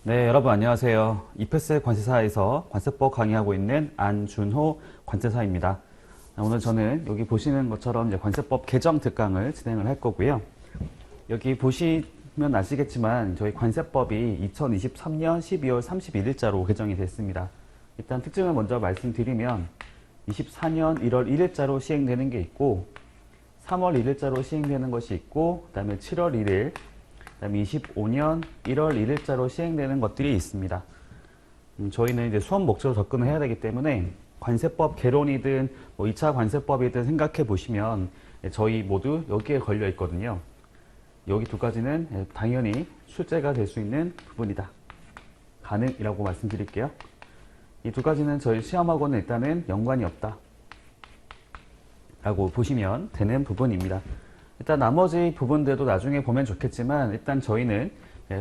네, 여러분 안녕하세요. 이페스 관세사에서 관세법 강의하고 있는 안준호 관세사입니다. 오늘 저는 여기 보시는 것처럼 이제 관세법 개정 특강을 진행을 할 거고요. 여기 보시면 아시겠지만 저희 관세법이 2023년 12월 31일자로 개정이 됐습니다. 일단 특징을 먼저 말씀드리면 24년 1월 1일자로 시행되는 게 있고 3월 1일자로 시행되는 것이 있고 그 다음에 7월 1일 그 다음에 25년 1월 1일자로 시행되는 것들이 있습니다. 저희는 이제 수업 목적으로 접근을 해야 되기 때문에 관세법 개론이든 뭐 2차 관세법이든 생각해 보시면 저희 모두 여기에 걸려 있거든요. 여기 두 가지는 당연히 출제가 될 수 있는 부분이다. 가능이라고 말씀드릴게요. 이 두 가지는 저희 시험하고는 일단은 연관이 없다. 라고 보시면 되는 부분입니다. 일단 나머지 부분들도 나중에 보면 좋겠지만 일단 저희는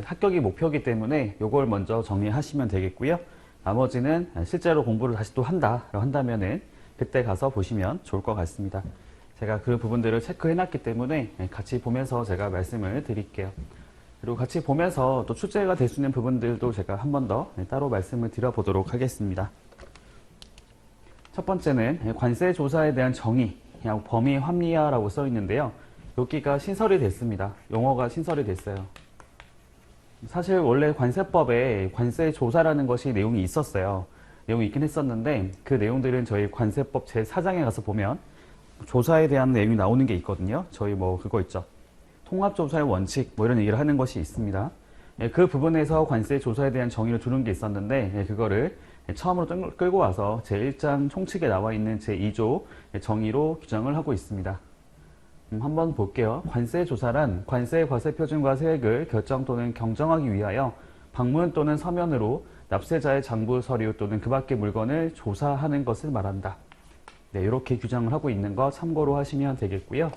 합격이 목표이기 때문에 이걸 먼저 정리하시면 되겠고요. 나머지는 실제로 공부를 다시 또 한다면은 그때 가서 보시면 좋을 것 같습니다. 제가 그 부분들을 체크해 놨기 때문에 같이 보면서 제가 말씀을 드릴게요. 그리고 같이 보면서 또 출제가 될 수 있는 부분들도 제가 한 번 더 따로 말씀을 드려보도록 하겠습니다. 첫 번째는 관세 조사에 대한 정의, 그냥 범위 합리화라고 써 있는데요. 여기가 신설이 됐습니다. 용어가 신설이 됐어요. 사실 원래 관세법에 관세 조사라는 것이 내용이 있었어요. 내용이 있긴 했었는데 그 내용들은 저희 관세법 제4장에 가서 보면 조사에 대한 내용이 나오는 게 있거든요. 저희 뭐 그거 있죠. 통합조사의 원칙 뭐 이런 얘기를 하는 것이 있습니다. 그 부분에서 관세 조사에 대한 정의를 두는 게 있었는데 그거를 처음으로 끌고 와서 제1장 총칙에 나와 있는 제2조 정의로 규정을 하고 있습니다. 한번 볼게요. 관세조사란 관세 과세표준과 세액을 결정 또는 경정하기 위하여 방문 또는 서면으로 납세자의 장부 서류 또는 그 밖의 물건을 조사하는 것을 말한다. 네, 이렇게 규정을 하고 있는 거 참고로 하시면 되겠고요.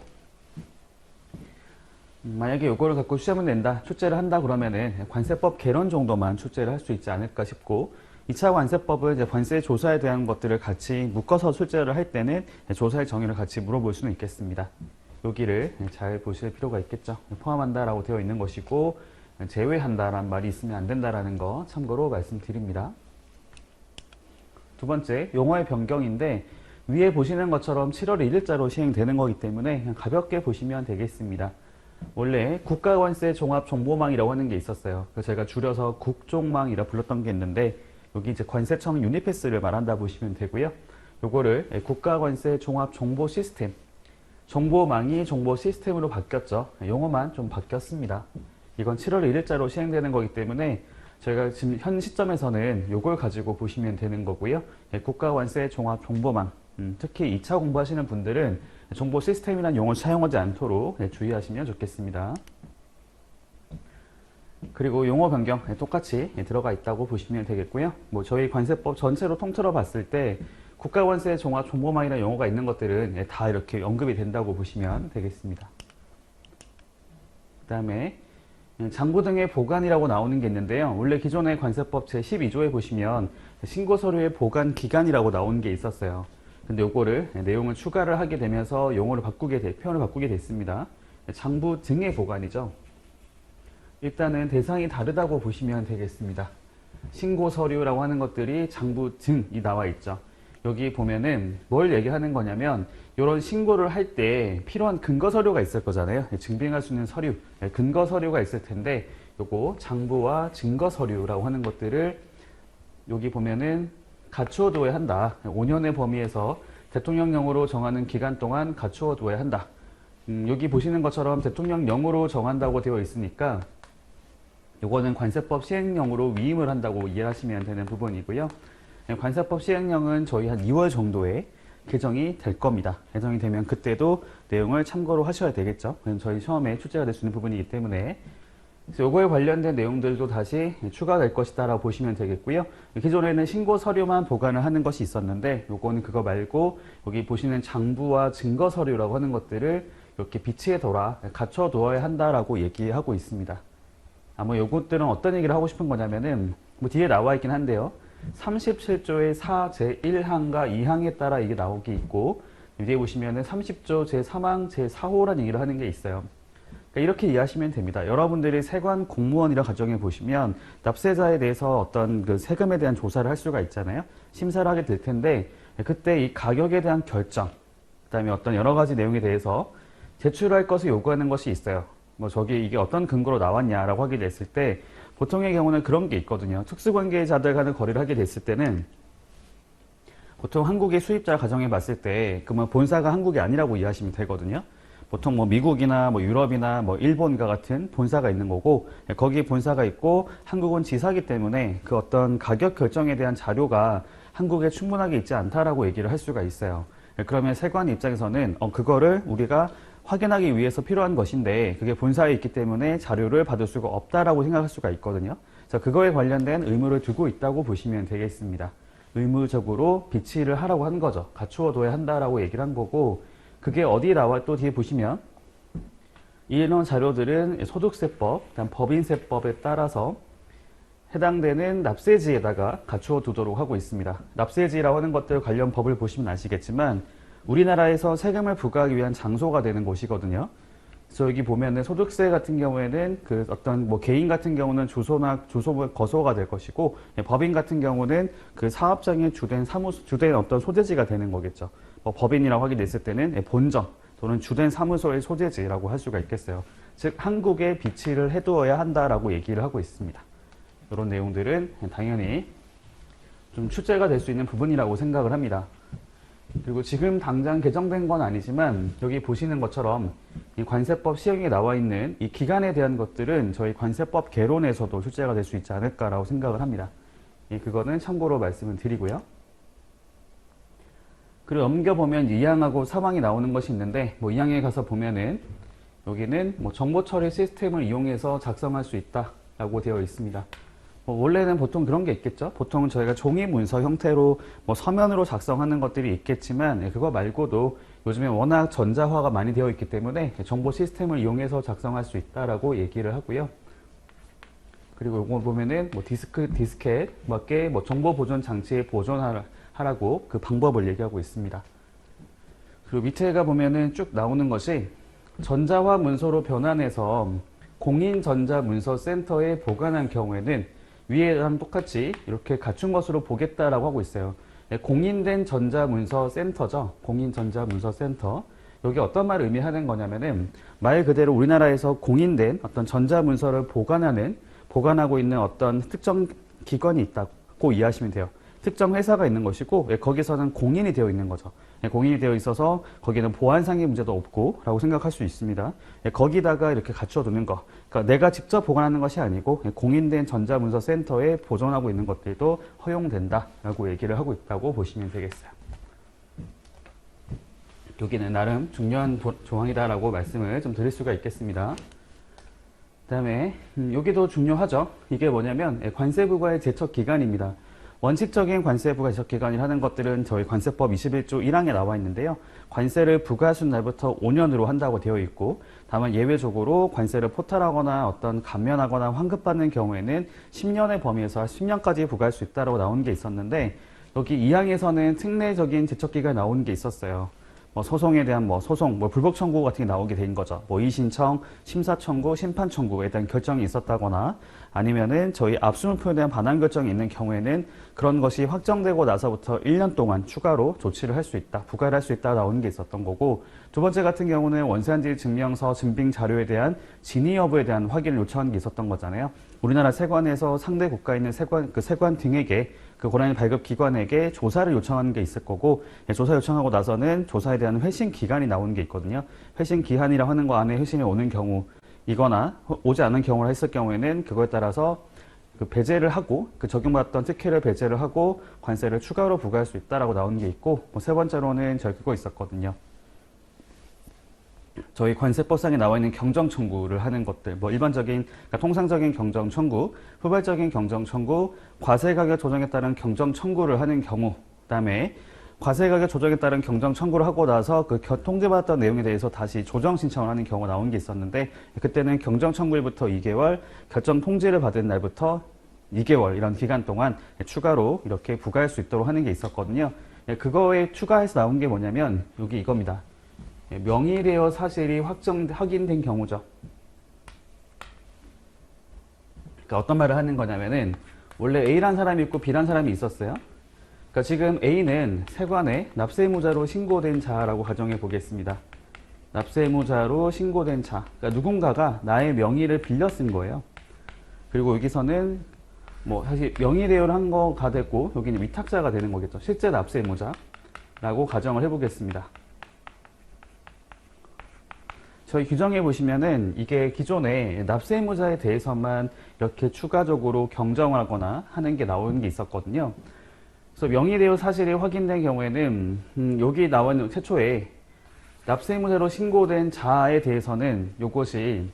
만약에 이거를 갖고 시험을 낸다, 출제를 한다 그러면은 관세법 개론 정도만 출제를 할 수 있지 않을까 싶고 2차 관세법은 이제 관세 조사에 대한 것들을 같이 묶어서 출제를 할 때는 조사의 정의를 같이 물어볼 수는 있겠습니다. 여기를 잘 보실 필요가 있겠죠. 포함한다라고 되어 있는 것이고 제외한다라는 말이 있으면 안 된다라는 거 참고로 말씀드립니다. 두 번째, 용어의 변경인데 위에 보시는 것처럼 7월 1일자로 시행되는 거기 때문에 그냥 가볍게 보시면 되겠습니다. 원래 국가관세 종합정보망이라고 하는 게 있었어요. 그래서 제가 줄여서 국종망이라 불렀던 게 있는데 여기 이제 관세청 유니패스를 말한다 보시면 되고요. 요거를 국가관세 종합정보시스템 정보망이 정보 시스템으로 바뀌었죠. 용어만 좀 바뀌었습니다. 이건 7월 1일자로 시행되는 거기 때문에 저희가 지금 현 시점에서는 이걸 가지고 보시면 되는 거고요. 국가관세 종합정보망, 특히 2차 공부하시는 분들은 정보 시스템이라는 용어를 사용하지 않도록 주의하시면 좋겠습니다. 그리고 용어 변경 똑같이 들어가 있다고 보시면 되겠고요. 뭐 저희 관세법 전체로 통틀어 봤을 때 국가관세 종합 정보망이라는 용어가 있는 것들은 다 이렇게 언급이 된다고 보시면 되겠습니다. 그 다음에 장부 등의 보관이라고 나오는 게 있는데요. 원래 기존의 관세법 제12조에 보시면 신고 서류의 보관 기간이라고 나오는 게 있었어요. 근데 요거를 내용을 추가를 하게 되면서 용어를 표현을 바꾸게 됐습니다. 장부 등의 보관이죠. 일단은 대상이 다르다고 보시면 되겠습니다. 신고 서류라고 하는 것들이 장부 등이 나와 있죠. 여기 보면은 뭘 얘기하는 거냐면 이런 신고를 할 때 필요한 근거 서류가 있을 거잖아요. 증빙할 수 있는 서류, 근거 서류가 있을 텐데 요거 장부와 증거 서류라고 하는 것들을 여기 보면은 갖추어 두어야 한다. 5년의 범위에서 대통령령으로 정하는 기간 동안 갖추어 두어야 한다. 여기 보시는 것처럼 대통령령으로 정한다고 되어 있으니까 요거는 관세법 시행령으로 위임을 한다고 이해하시면 되는 부분이고요. 관세법 시행령은 저희 한 2월 정도에 개정이 될 겁니다. 개정이 되면 그때도 내용을 참고로 하셔야 되겠죠. 저희 시험에 출제가 될 수 있는 부분이기 때문에 그래서 요거에 관련된 내용들도 다시 추가될 것이다 라고 보시면 되겠고요. 기존에는 신고 서류만 보관을 하는 것이 있었는데 요거는 그거 말고 여기 보시는 장부와 증거 서류라고 하는 것들을 이렇게 비치에 돌아 갖춰 두어야 한다라고 얘기하고 있습니다. 아마 요것들은 어떤 얘기를 하고 싶은 거냐면은 뭐 뒤에 나와 있긴 한데요. 37조의 4 제1항과 2항에 따라 이게 나오기 있고 위에 보시면은 30조 제3항 제4호라는 얘기를 하는 게 있어요. 이렇게 이해하시면 됩니다. 여러분들이 세관 공무원이라 가정해 보시면 납세자에 대해서 어떤 그 세금에 대한 조사를 할 수가 있잖아요. 심사를 하게 될 텐데 그때 이 가격에 대한 결정, 그다음에 어떤 여러 가지 내용에 대해서 제출할 것을 요구하는 것이 있어요. 뭐 저기 이게 어떤 근거로 나왔냐라고 하게 됐을 때 보통의 경우는 그런 게 있거든요. 특수관계자들 간의 거래를 하게 됐을 때는 보통 한국의 수입자 가정해 봤을 때 그러면 본사가 한국이 아니라고 이해하시면 되거든요. 보통 뭐 미국이나 뭐 유럽이나 뭐 일본과 같은 본사가 있는 거고 거기 본사가 있고 한국은 지사기 때문에 그 어떤 가격 결정에 대한 자료가 한국에 충분하게 있지 않다라고 얘기를 할 수가 있어요. 그러면 세관 입장에서는 그거를 우리가 확인하기 위해서 필요한 것인데 그게 본사에 있기 때문에 자료를 받을 수가 없다라고 생각할 수가 있거든요. 그래서 그거에 관련된 의무를 두고 있다고 보시면 되겠습니다. 의무적으로 비치를 하라고 한 거죠. 갖추어둬야 한다라고 얘기를 한 거고 그게 어디에 나와 또 뒤에 보시면 이런 자료들은 소득세법, 그다음 법인세법에 따라서 해당되는 납세지에다가 갖추어 두도록 하고 있습니다. 납세지라고 하는 것들 관련 법을 보시면 아시겠지만 우리나라에서 세금을 부과하기 위한 장소가 되는 곳이거든요. 그래서 여기 보면은 소득세 같은 경우에는 그 어떤 뭐 개인 같은 경우는 주소나 거소가 될 것이고 법인 같은 경우는 그 사업장의 주된 어떤 소재지가 되는 거겠죠. 뭐 법인이라고 하게 됐을 때는 본점 또는 주된 사무소의 소재지라고 할 수가 있겠어요. 즉 한국에 비치를 해두어야 한다라고 얘기를 하고 있습니다. 이런 내용들은 당연히 좀 출제가 될 수 있는 부분이라고 생각을 합니다. 그리고 지금 당장 개정된 건 아니지만 여기 보시는 것처럼 이 관세법 시행에 나와 있는 이 기간에 대한 것들은 저희 관세법 개론에서도 출제가 될 수 있지 않을까라고 생각을 합니다. 그거는 참고로 말씀을 드리고요. 그리고 넘겨보면 2항하고 3항이 나오는 것이 있는데 뭐 2항에 가서 보면은 여기는 뭐 정보 처리 시스템을 이용해서 작성할 수 있다라고 되어 있습니다. 원래는 보통 그런 게 있겠죠. 보통 저희가 종이 문서 형태로 뭐 서면으로 작성하는 것들이 있겠지만 그거 말고도 요즘에 워낙 전자화가 많이 되어 있기 때문에 정보 시스템을 이용해서 작성할 수 있다라고 얘기를 하고요. 그리고 이거 보면은 뭐 디스켓 밖에 뭐 정보 보존 장치에 보존하라고 그 방법을 얘기하고 있습니다. 그리고 밑에가 보면은 쭉 나오는 것이 전자화 문서로 변환해서 공인전자문서센터에 보관한 경우에는 위에랑 똑같이 이렇게 갖춘 것으로 보겠다라고 하고 있어요. 공인된 전자문서센터죠. 공인전자문서센터. 여기 어떤 말을 의미하는 거냐면은 말 그대로 우리나라에서 공인된 어떤 전자문서를 보관하고 있는 어떤 특정 기관이 있다고 이해하시면 돼요. 특정 회사가 있는 것이고 거기서는 공인이 되어 있는 거죠. 공인이 되어 있어서 거기는 보안상의 문제도 없고 라고 생각할 수 있습니다. 거기다가 이렇게 갖춰 두는 거, 그러니까 내가 직접 보관하는 것이 아니고 공인된 전자문서센터에 보존하고 있는 것들도 허용된다라고 얘기를 하고 있다고 보시면 되겠어요. 여기는 나름 중요한 조항이다라고 말씀을 좀 드릴 수가 있겠습니다. 그 다음에 여기도 중요하죠. 이게 뭐냐면 관세부과의 제척기간입니다. 원칙적인 관세부과 제척기간이라는 것들은 저희 관세법 21조 1항에 나와 있는데요. 관세를 부과하신 날부터 5년으로 한다고 되어 있고 다만 예외적으로 관세를 포탈하거나 어떤 감면하거나 환급받는 경우에는 10년의 범위에서 10년까지 부과할 수 있다고 나온 게 있었는데 여기 2항에서는 특례적인 제척기간이 나온 게 있었어요. 뭐 소송에 대한 소송, 불복 청구 같은 게 나오게 된 거죠. 이의신청, 심사청구, 심판청구에 대한 결정이 있었다거나 아니면은 저희 압수물품에 대한 반환 결정이 있는 경우에는 그런 것이 확정되고 나서부터 1년 동안 추가로 조치를 할 수 있다, 부과를 할 수 있다 나오는 게 있었던 거고 두 번째 같은 경우는 원산지 증명서, 증빙 자료에 대한 진위 여부에 대한 확인을 요청하는 게 있었던 거잖아요. 우리나라 세관에서 상대 국가에 있는 세관 등에게 그 고라니 발급 기관에게 조사를 요청하는 게 있을 거고 조사 요청하고 나서는 조사에 대한 회신 기간이 나오는 게 있거든요. 회신 기한이라고 하는 거 안에 회신이 오는 경우이거나 오지 않은 경우를 했을 경우에는 그거에 따라서 그 배제를 하고 그 적용받았던 특혜를 배제를 하고 관세를 추가로 부과할 수 있다라고 나오는 게 있고 세 번째로는 저희 그거 있었거든요. 저희 관세법상에 나와 있는 경정 청구를 하는 것들, 일반적인, 그러니까 통상적인 경정 청구, 후발적인 경정 청구, 과세 가격 조정에 따른 경정 청구를 하는 경우, 그다음에 과세 가격 조정에 따른 경정 청구를 하고 나서 그 통지받았던 내용에 대해서 다시 조정 신청을 하는 경우가 나온 게 있었는데 그때는 경정 청구일부터 2개월, 결정 통지를 받은 날부터 2개월 이런 기간 동안 추가로 이렇게 부과할 수 있도록 하는 게 있었거든요. 그거에 추가해서 나온 게 뭐냐면 여기 이겁니다. 명의례여 사실이 확인된 경우죠. 그러니까 어떤 말을 하는 거냐면은 원래 A란 사람이 있고 B란 사람이 있었어요. 그러니까 지금 A는 세관에 납세의무자로 신고된 자라고 가정해 보겠습니다. 납세의무자로 신고된 자. 그러니까 누군가가 나의 명의를 빌려 쓴 거예요. 그리고 여기서는 뭐 사실 명의대여를 한 거가 됐고 여기는 위탁자가 되는 거겠죠. 실제 납세의무자라고 가정을 해보겠습니다. 저희 규정에 보시면은 이게 기존에 납세의무자에 대해서만 이렇게 추가적으로 경정하거나 하는 게 나오는 게 있었거든요. 그래서 명의대여 사실이 확인된 경우에는 여기 나와 있는 최초에 납세의무자로 신고된 자에 대해서는 요것이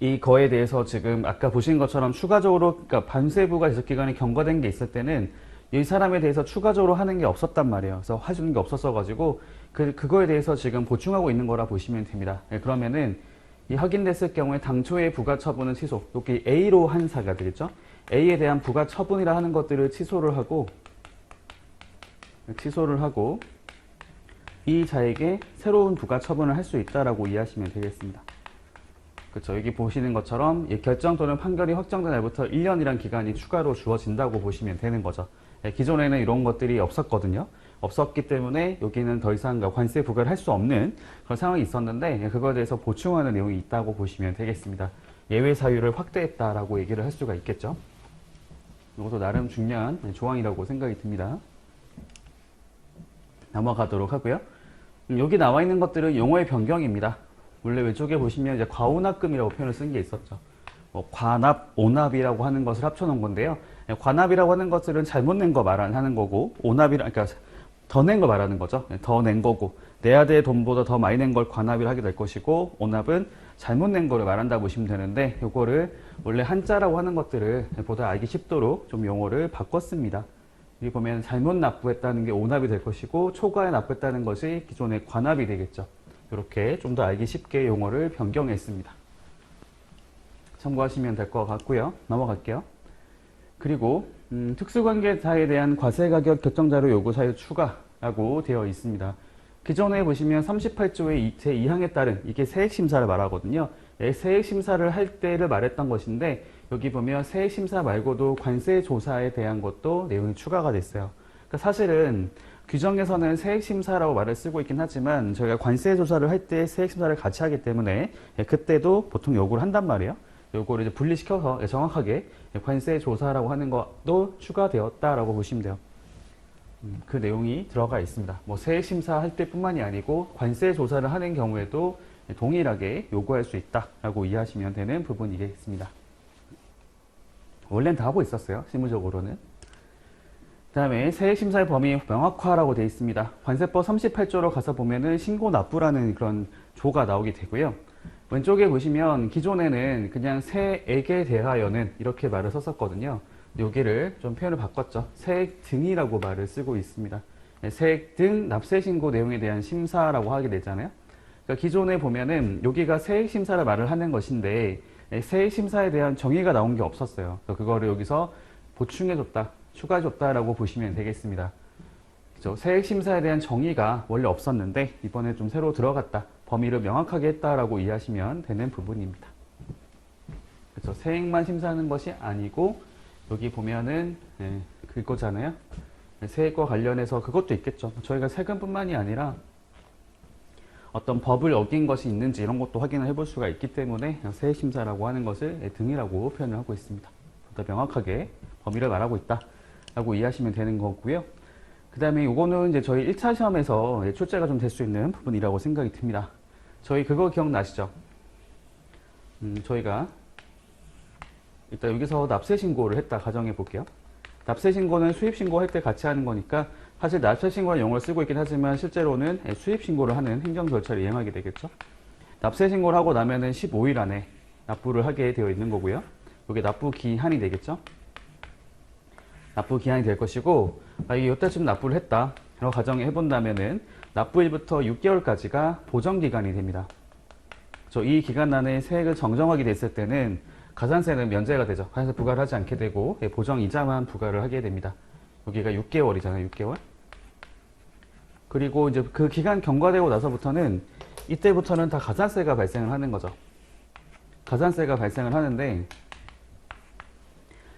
이 거에 대해서 지금 아까 보신 것처럼 추가적으로 그러니까 반세부가 지속기간이 경과된 게 있을 때는 이 사람에 대해서 추가적으로 하는 게 없었단 말이에요. 그래서 해주는 게 없었어 가지고 그거에 대해서 지금 보충하고 있는 거라 보시면 됩니다. 그러면은 이 확인됐을 경우에 당초의 부가 처분은 취소. 여기 A로 한 사가 되겠죠. A에 대한 부가 처분이라 하는 것들을 취소를 하고 이 자에게 새로운 부가 처분을 할 수 있다라고 이해하시면 되겠습니다. 그렇죠. 여기 보시는 것처럼 결정 또는 판결이 확정된 날부터 1년이란 기간이 추가로 주어진다고 보시면 되는 거죠. 기존에는 이런 것들이 없었거든요. 없었기 때문에 여기는 더 이상 관세 부과를 할 수 없는 그런 상황이 있었는데 그거에 대해서 보충하는 내용이 있다고 보시면 되겠습니다. 예외 사유를 확대했다라고 얘기를 할 수가 있겠죠. 이것도 나름 중요한 조항이라고 생각이 듭니다. 넘어가도록 하고요. 여기 나와 있는 것들은 용어의 변경입니다. 원래 왼쪽에 보시면 이제 과오납금이라고 표현을 쓴 게 있었죠. 과납, 오납이라고 하는 것을 합쳐놓은 건데요. 과납이라고 하는 것들은 잘못 낸 거 말하는 거고, 그러니까 더 낸 거 말하는 거죠. 더 낸 거고, 내야 될 돈보다 더 많이 낸 걸 과납이라 하게 될 것이고, 오납은 잘못 낸 거를 말한다 보시면 되는데, 요거를 원래 한자라고 하는 것들을 보다 알기 쉽도록 좀 용어를 바꿨습니다. 여기 보면 잘못 납부했다는 게 오납이 될 것이고, 초과에 납부했다는 것이 기존의 과납이 되겠죠. 이렇게 좀 더 알기 쉽게 용어를 변경했습니다. 참고하시면 될 것 같고요. 넘어갈게요. 그리고 특수관계자에 대한 과세가격 결정자료 요구사유 추가라고 되어 있습니다. 기존에 보시면 38조의 제2항에 따른 이게 세액심사를 말하거든요. 세액심사를 할 때를 말했던 것인데 여기 보면 세액심사 말고도 관세조사에 대한 것도 내용이 추가가 됐어요. 그러니까 사실은 규정에서는 세액심사라고 말을 쓰고 있긴 하지만 저희가 관세조사를 할 때 세액심사를 같이 하기 때문에 그때도 보통 요구를 한단 말이에요. 요거를 이제 분리시켜서 정확하게 관세조사라고 하는 것도 추가되었다라고 보시면 돼요. 그 내용이 들어가 있습니다. 뭐 세액심사 할 때뿐만이 아니고 관세조사를 하는 경우에도 동일하게 요구할 수 있다라고 이해하시면 되는 부분이겠습니다. 원래는 다 하고 있었어요. 실무적으로는. 그 다음에 세액심사의 범위 명확화라고 되어 있습니다. 관세법 38조로 가서 보면은 신고납부라는 그런 조가 나오게 되고요. 왼쪽에 보시면 기존에는 그냥 세액에 대하여는 이렇게 말을 썼었거든요. 여기를 좀 표현을 바꿨죠. 세액 등이라고 말을 쓰고 있습니다. 세액 등 납세 신고 내용에 대한 심사라고 하게 되잖아요. 그러니까 기존에 보면은 여기가 세액 심사를 말을 하는 것인데 세액 심사에 대한 정의가 나온 게 없었어요. 그거를 여기서 보충해줬다, 추가해줬다라고 보시면 되겠습니다. 그렇죠? 세액 심사에 대한 정의가 원래 없었는데 이번에 좀 새로 들어갔다, 범위를 명확하게 했다라고 이해하시면 되는 부분입니다. 그렇죠? 세액만 심사하는 것이 아니고 여기 보면은 그거잖아요. 세액과 관련해서 그것도 있겠죠. 저희가 세금뿐만이 아니라 어떤 법을 어긴 것이 있는지 이런 것도 확인을 해볼 수가 있기 때문에 세액심사라고 하는 것을 등이라고 표현을 하고 있습니다. 더 명확하게 범위를 말하고 있다라고 이해하시면 되는 거고요. 그 다음에 이거는 이제 저희 1차 시험에서 출제가 좀 될 수 있는 부분이라고 생각이 듭니다. 저희 그거 기억나시죠? 저희가 일단 여기서 납세 신고를 했다 가정해 볼게요. 납세 신고는 수입 신고할 때 같이 하는 거니까 사실 납세 신고라는 용어를 쓰고 있긴 하지만 실제로는 수입 신고를 하는 행정 절차를 이행하게 되겠죠. 납세 신고를 하고 나면은 15일 안에 납부를 하게 되어 있는 거고요. 이게 납부 기한이 되겠죠. 납부 기한이 될 것이고 이게 이때쯤 납부를 했다 라고 가정해 본다면은 납부일부터 6개월까지가 보정 기간이 됩니다. 이 기간 안에 세액을 정정하게 됐을 때는 가산세는 면제가 되죠. 가산세 부과를 하지 않게 되고 보정 이자만 부과를 하게 됩니다. 여기가 6개월이잖아요. 6개월. 그리고 이제 그 기간 경과되고 나서부터는 이때부터는 다 가산세가 발생을 하는 거죠. 가산세가 발생을 하는데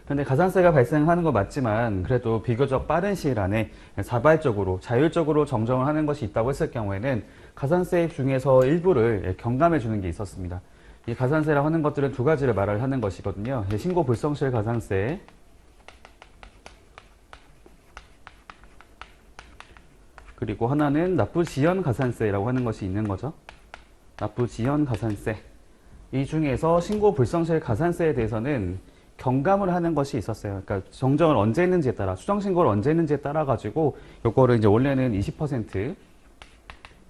그런데 가산세가 발생하는 거 맞지만 그래도 비교적 빠른 시일 안에 자발적으로 자율적으로 정정을 하는 것이 있다고 했을 경우에는 가산세 중에서 일부를 경감해 주는 게 있었습니다. 이 가산세라고 하는 것들은 두 가지를 말을 하는 것이거든요. 신고 불성실 가산세, 그리고 하나는 납부지연 가산세라고 하는 것이 있는 거죠. 납부지연 가산세. 이 중에서 신고 불성실 가산세에 대해서는 경감을 하는 것이 있었어요. 그러니까 정정을 언제 했는지에 따라, 수정 신고를 언제 했는지에 따라 가지고 요거를 이제 원래는 20%,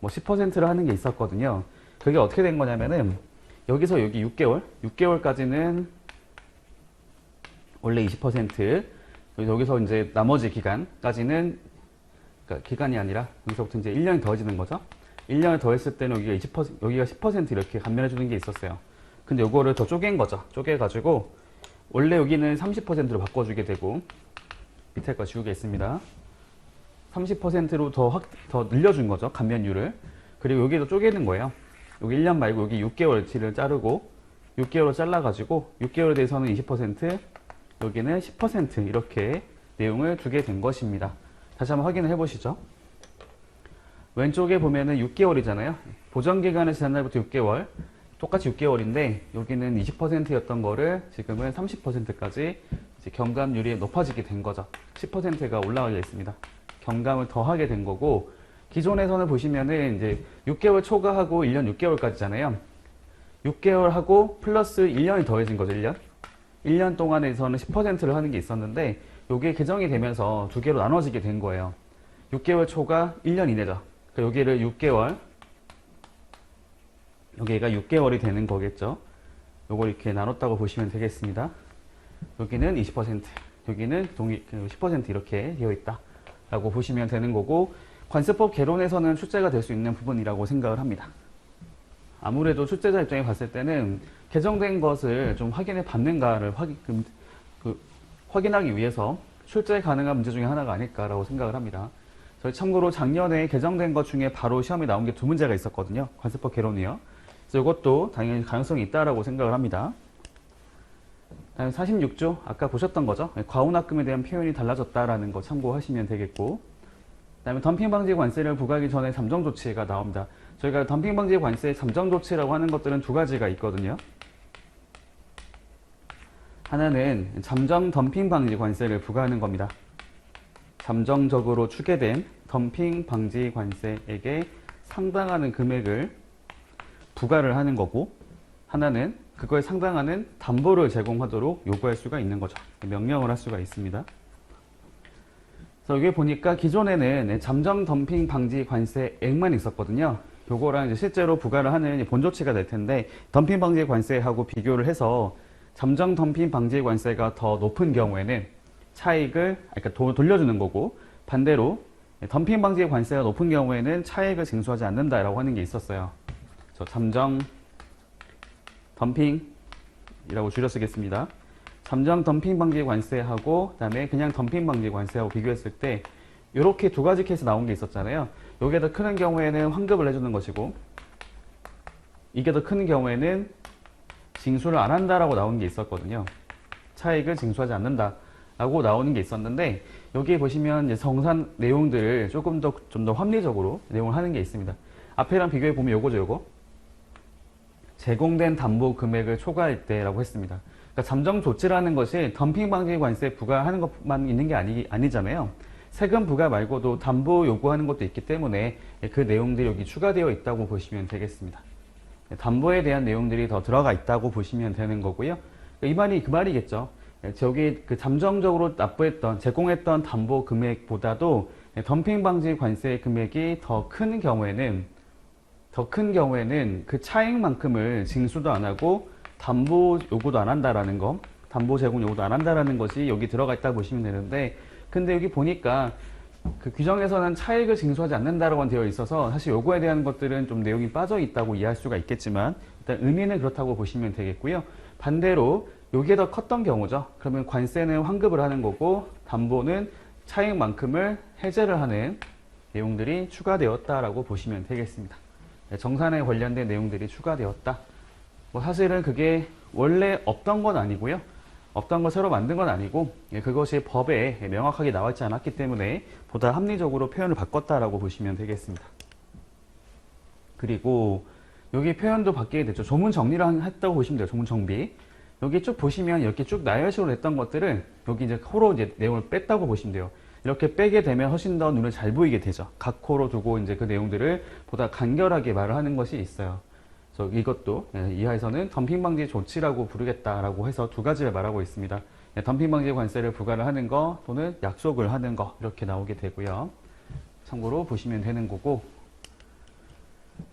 뭐 10%를 하는 게 있었거든요. 그게 어떻게 된 거냐면은 여기서 여기 6개월까지는 원래 20%, 여기서 이제 나머지 기간까지는, 그러니까 기간이 아니라 여기서부터 이제 1년이 더해지는 거죠. 1년을 더했을 때는 여기가 20%, 여기가 10% 이렇게 감면해 주는 게 있었어요. 근데 요거를 더 쪼갠 거죠. 쪼개가지고 원래 여기는 30%로 바꿔주게 되고, 밑에 거 지우겠습니다. 30%로 더 늘려준 거죠. 감면율을. 그리고 여기도 쪼개는 거예요. 여기 1년 말고 여기 6개월치를 자르고 6개월로 잘라가지고 6개월에 대해서는 20%, 여기는 10% 이렇게 내용을 두게 된 것입니다. 다시 한번 확인을 해보시죠. 왼쪽에 보면은 6개월이잖아요. 보정기간은 지난날부터 6개월. 똑같이 6개월인데 여기는 20%였던 거를 지금은 30%까지 이제 경감률이 높아지게 된 거죠. 10%가 올라가게 됐습니다. 경감을 더하게 된 거고, 기존에서는 보시면은 이제 6개월 초과하고 1년 6개월까지잖아요. 6개월 하고 플러스 1년이 더해진 거죠, 1년. 1년 동안에서는 10%를 하는 게 있었는데, 요게 개정이 되면서 두 개로 나눠지게 된 거예요. 6개월 초과 1년 이내죠. 그러니까 여기를 6개월, 여기가 6개월이 되는 거겠죠. 요걸 이렇게 나눴다고 보시면 되겠습니다. 여기는 20%, 여기는 10% 이렇게 되어 있다 라고 보시면 되는 거고, 관세법 개론에서는 출제가 될 수 있는 부분이라고 생각을 합니다. 아무래도 출제자 입장에 봤을 때는 개정된 것을 좀 확인해 봤는가를 확인하기 위해서 출제 가능한 문제 중에 하나가 아닐까라고 생각을 합니다. 저희 참고로 작년에 개정된 것 중에 바로 시험에 나온 게 두 문제가 있었거든요. 관세법 개론이요. 그래서 이것도 당연히 가능성이 있다라고 생각을 합니다. 다음 46조, 아까 보셨던 거죠. 과운납금에 대한 표현이 달라졌다라는 거 참고하시면 되겠고, 그다음에 덤핑 방지 관세를 부과하기 전에 잠정 조치가 나옵니다. 저희가 덤핑 방지 관세 잠정 조치라고 하는 것들은 두 가지가 있거든요. 하나는 잠정 덤핑 방지 관세를 부과하는 겁니다. 잠정적으로 추계된 덤핑 방지 관세에게 상당하는 금액을 부과를 하는 거고, 하나는 그거에 상당하는 담보를 제공하도록 요구할 수가 있는 거죠. 명령을 할 수가 있습니다. 그래서 여기 보니까 기존에는 잠정 덤핑 방지 관세액만 있었거든요. 요거랑 이제 실제로 부과를 하는 본조치가 될 텐데, 덤핑 방지 관세하고 비교를 해서 잠정 덤핑 방지 관세가 더 높은 경우에는 차익을, 그러니까 돌려주는 거고, 반대로 덤핑 방지 관세가 높은 경우에는 차익을 징수하지 않는다라고 하는 게 있었어요. 그래서 잠정 덤핑이라고 줄여 쓰겠습니다. 잠정 덤핑 방지 관세하고 그다음에 그냥 덤핑 방지 관세하고 비교했을 때 이렇게 두 가지 케이스 나온 게 있었잖아요. 이게 더 크는 경우에는 환급을 해주는 것이고, 이게 더 큰 경우에는 징수를 안 한다라고 나온 게 있었거든요. 차익을 징수하지 않는다라고 나오는 게 있었는데, 여기 보시면 이제 정산 내용들을 조금 더 좀 더 합리적으로 내용을 하는 게 있습니다. 앞에랑 비교해 보면 요거죠, 요거. 제공된 담보 금액을 초과할 때라고 했습니다. 그러니까 잠정 조치라는 것이 덤핑 방지 관세 부과하는 것만 있는 게 아니잖아요. 세금 부과 말고도 담보 요구하는 것도 있기 때문에 그 내용들이 여기 추가되어 있다고 보시면 되겠습니다. 담보에 대한 내용들이 더 들어가 있다고 보시면 되는 거고요. 이 말이 그 말이겠죠. 저기 그 잠정적으로 납부했던, 제공했던 담보 금액보다도 덤핑 방지 관세 금액이 더 큰 경우에는 그 차익만큼을 징수도 안 하고 담보 요구도 안 한다라는 거, 담보 제공 요구도 안 한다라는 것이 여기 들어가 있다 보시면 되는데, 근데 여기 보니까 그 규정에서는 차익을 징수하지 않는다라고 되어 있어서 사실 요거에 대한 것들은 좀 내용이 빠져 있다고 이해할 수가 있겠지만, 일단 의미는 그렇다고 보시면 되겠고요. 반대로 요게 더 컸던 경우죠. 그러면 관세는 환급을 하는 거고 담보는 차익만큼을 해제를 하는 내용들이 추가되었다라고 보시면 되겠습니다. 정산에 관련된 내용들이 추가되었다. 뭐 사실은 그게 원래 없던 건 아니고요. 없던 걸 새로 만든 건 아니고 그것이 법에 명확하게 나와 있지 않았기 때문에 보다 합리적으로 표현을 바꿨다라고 보시면 되겠습니다. 그리고 여기 표현도 바뀌게 됐죠. 조문 정리를 했다고 보시면 돼요. 조문 정비. 여기 쭉 보시면 이렇게 쭉 나열식으로 했던 것들을 여기 이제 코로 이제 내용을 뺐다고 보시면 돼요. 이렇게 빼게 되면 훨씬 더 눈에 잘 보이게 되죠. 각 코로 두고 이제 그 내용들을 보다 간결하게 말을 하는 것이 있어요. 그래서 이것도 이하에서는 덤핑 방지 조치라고 부르겠다라고 해서 두 가지를 말하고 있습니다. 덤핑 방지 관세를 부과를 하는 거 또는 약속을 하는 거 이렇게 나오게 되고요. 참고로 보시면 되는 거고,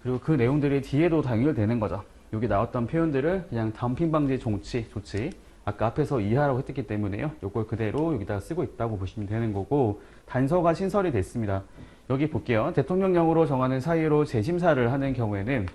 그리고 그 내용들이 뒤에도 다 연결되는 거죠. 여기 나왔던 표현들을 그냥 덤핑 방지 조치 아까 앞에서 이하라고 했기 때문에요. 이걸 그대로 여기다가 쓰고 있다고 보시면 되는 거고, 단서가 신설이 됐습니다. 여기 볼게요. 대통령령으로 정하는 사유로 재심사를 하는 경우에는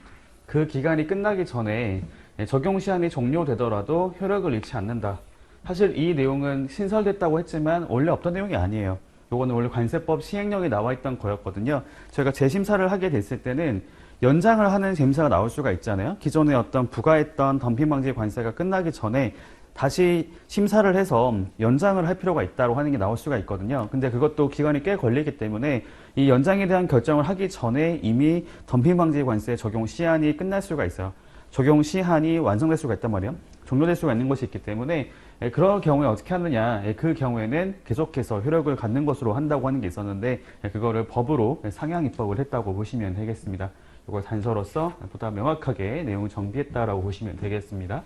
그 기간이 끝나기 전에 적용 시한이 종료되더라도 효력을 잃지 않는다. 사실 이 내용은 신설됐다고 했지만 원래 없던 내용이 아니에요. 요거는 원래 관세법 시행령에 나와 있던 거였거든요. 저희가 재심사를 하게 됐을 때는 연장을 하는 재심사가 나올 수가 있잖아요. 기존에 어떤 부과했던 덤핑 방지 관세가 끝나기 전에 다시 심사를 해서 연장을 할 필요가 있다고 하는 게 나올 수가 있거든요. 근데 그것도 기간이 꽤 걸리기 때문에 이 연장에 대한 결정을 하기 전에 이미 덤핑 방지 관세 적용 시한이 끝날 수가 있어요. 적용 시한이 완성될 수가 있단 말이에요. 종료될 수가 있는 것이 있기 때문에 그런 경우에 어떻게 하느냐, 그 경우에는 계속해서 효력을 갖는 것으로 한다고 하는 게 있었는데 그거를 법으로 상향 입법을 했다고 보시면 되겠습니다. 이걸 단서로서 보다 명확하게 내용을 정비했다라고 보시면 되겠습니다.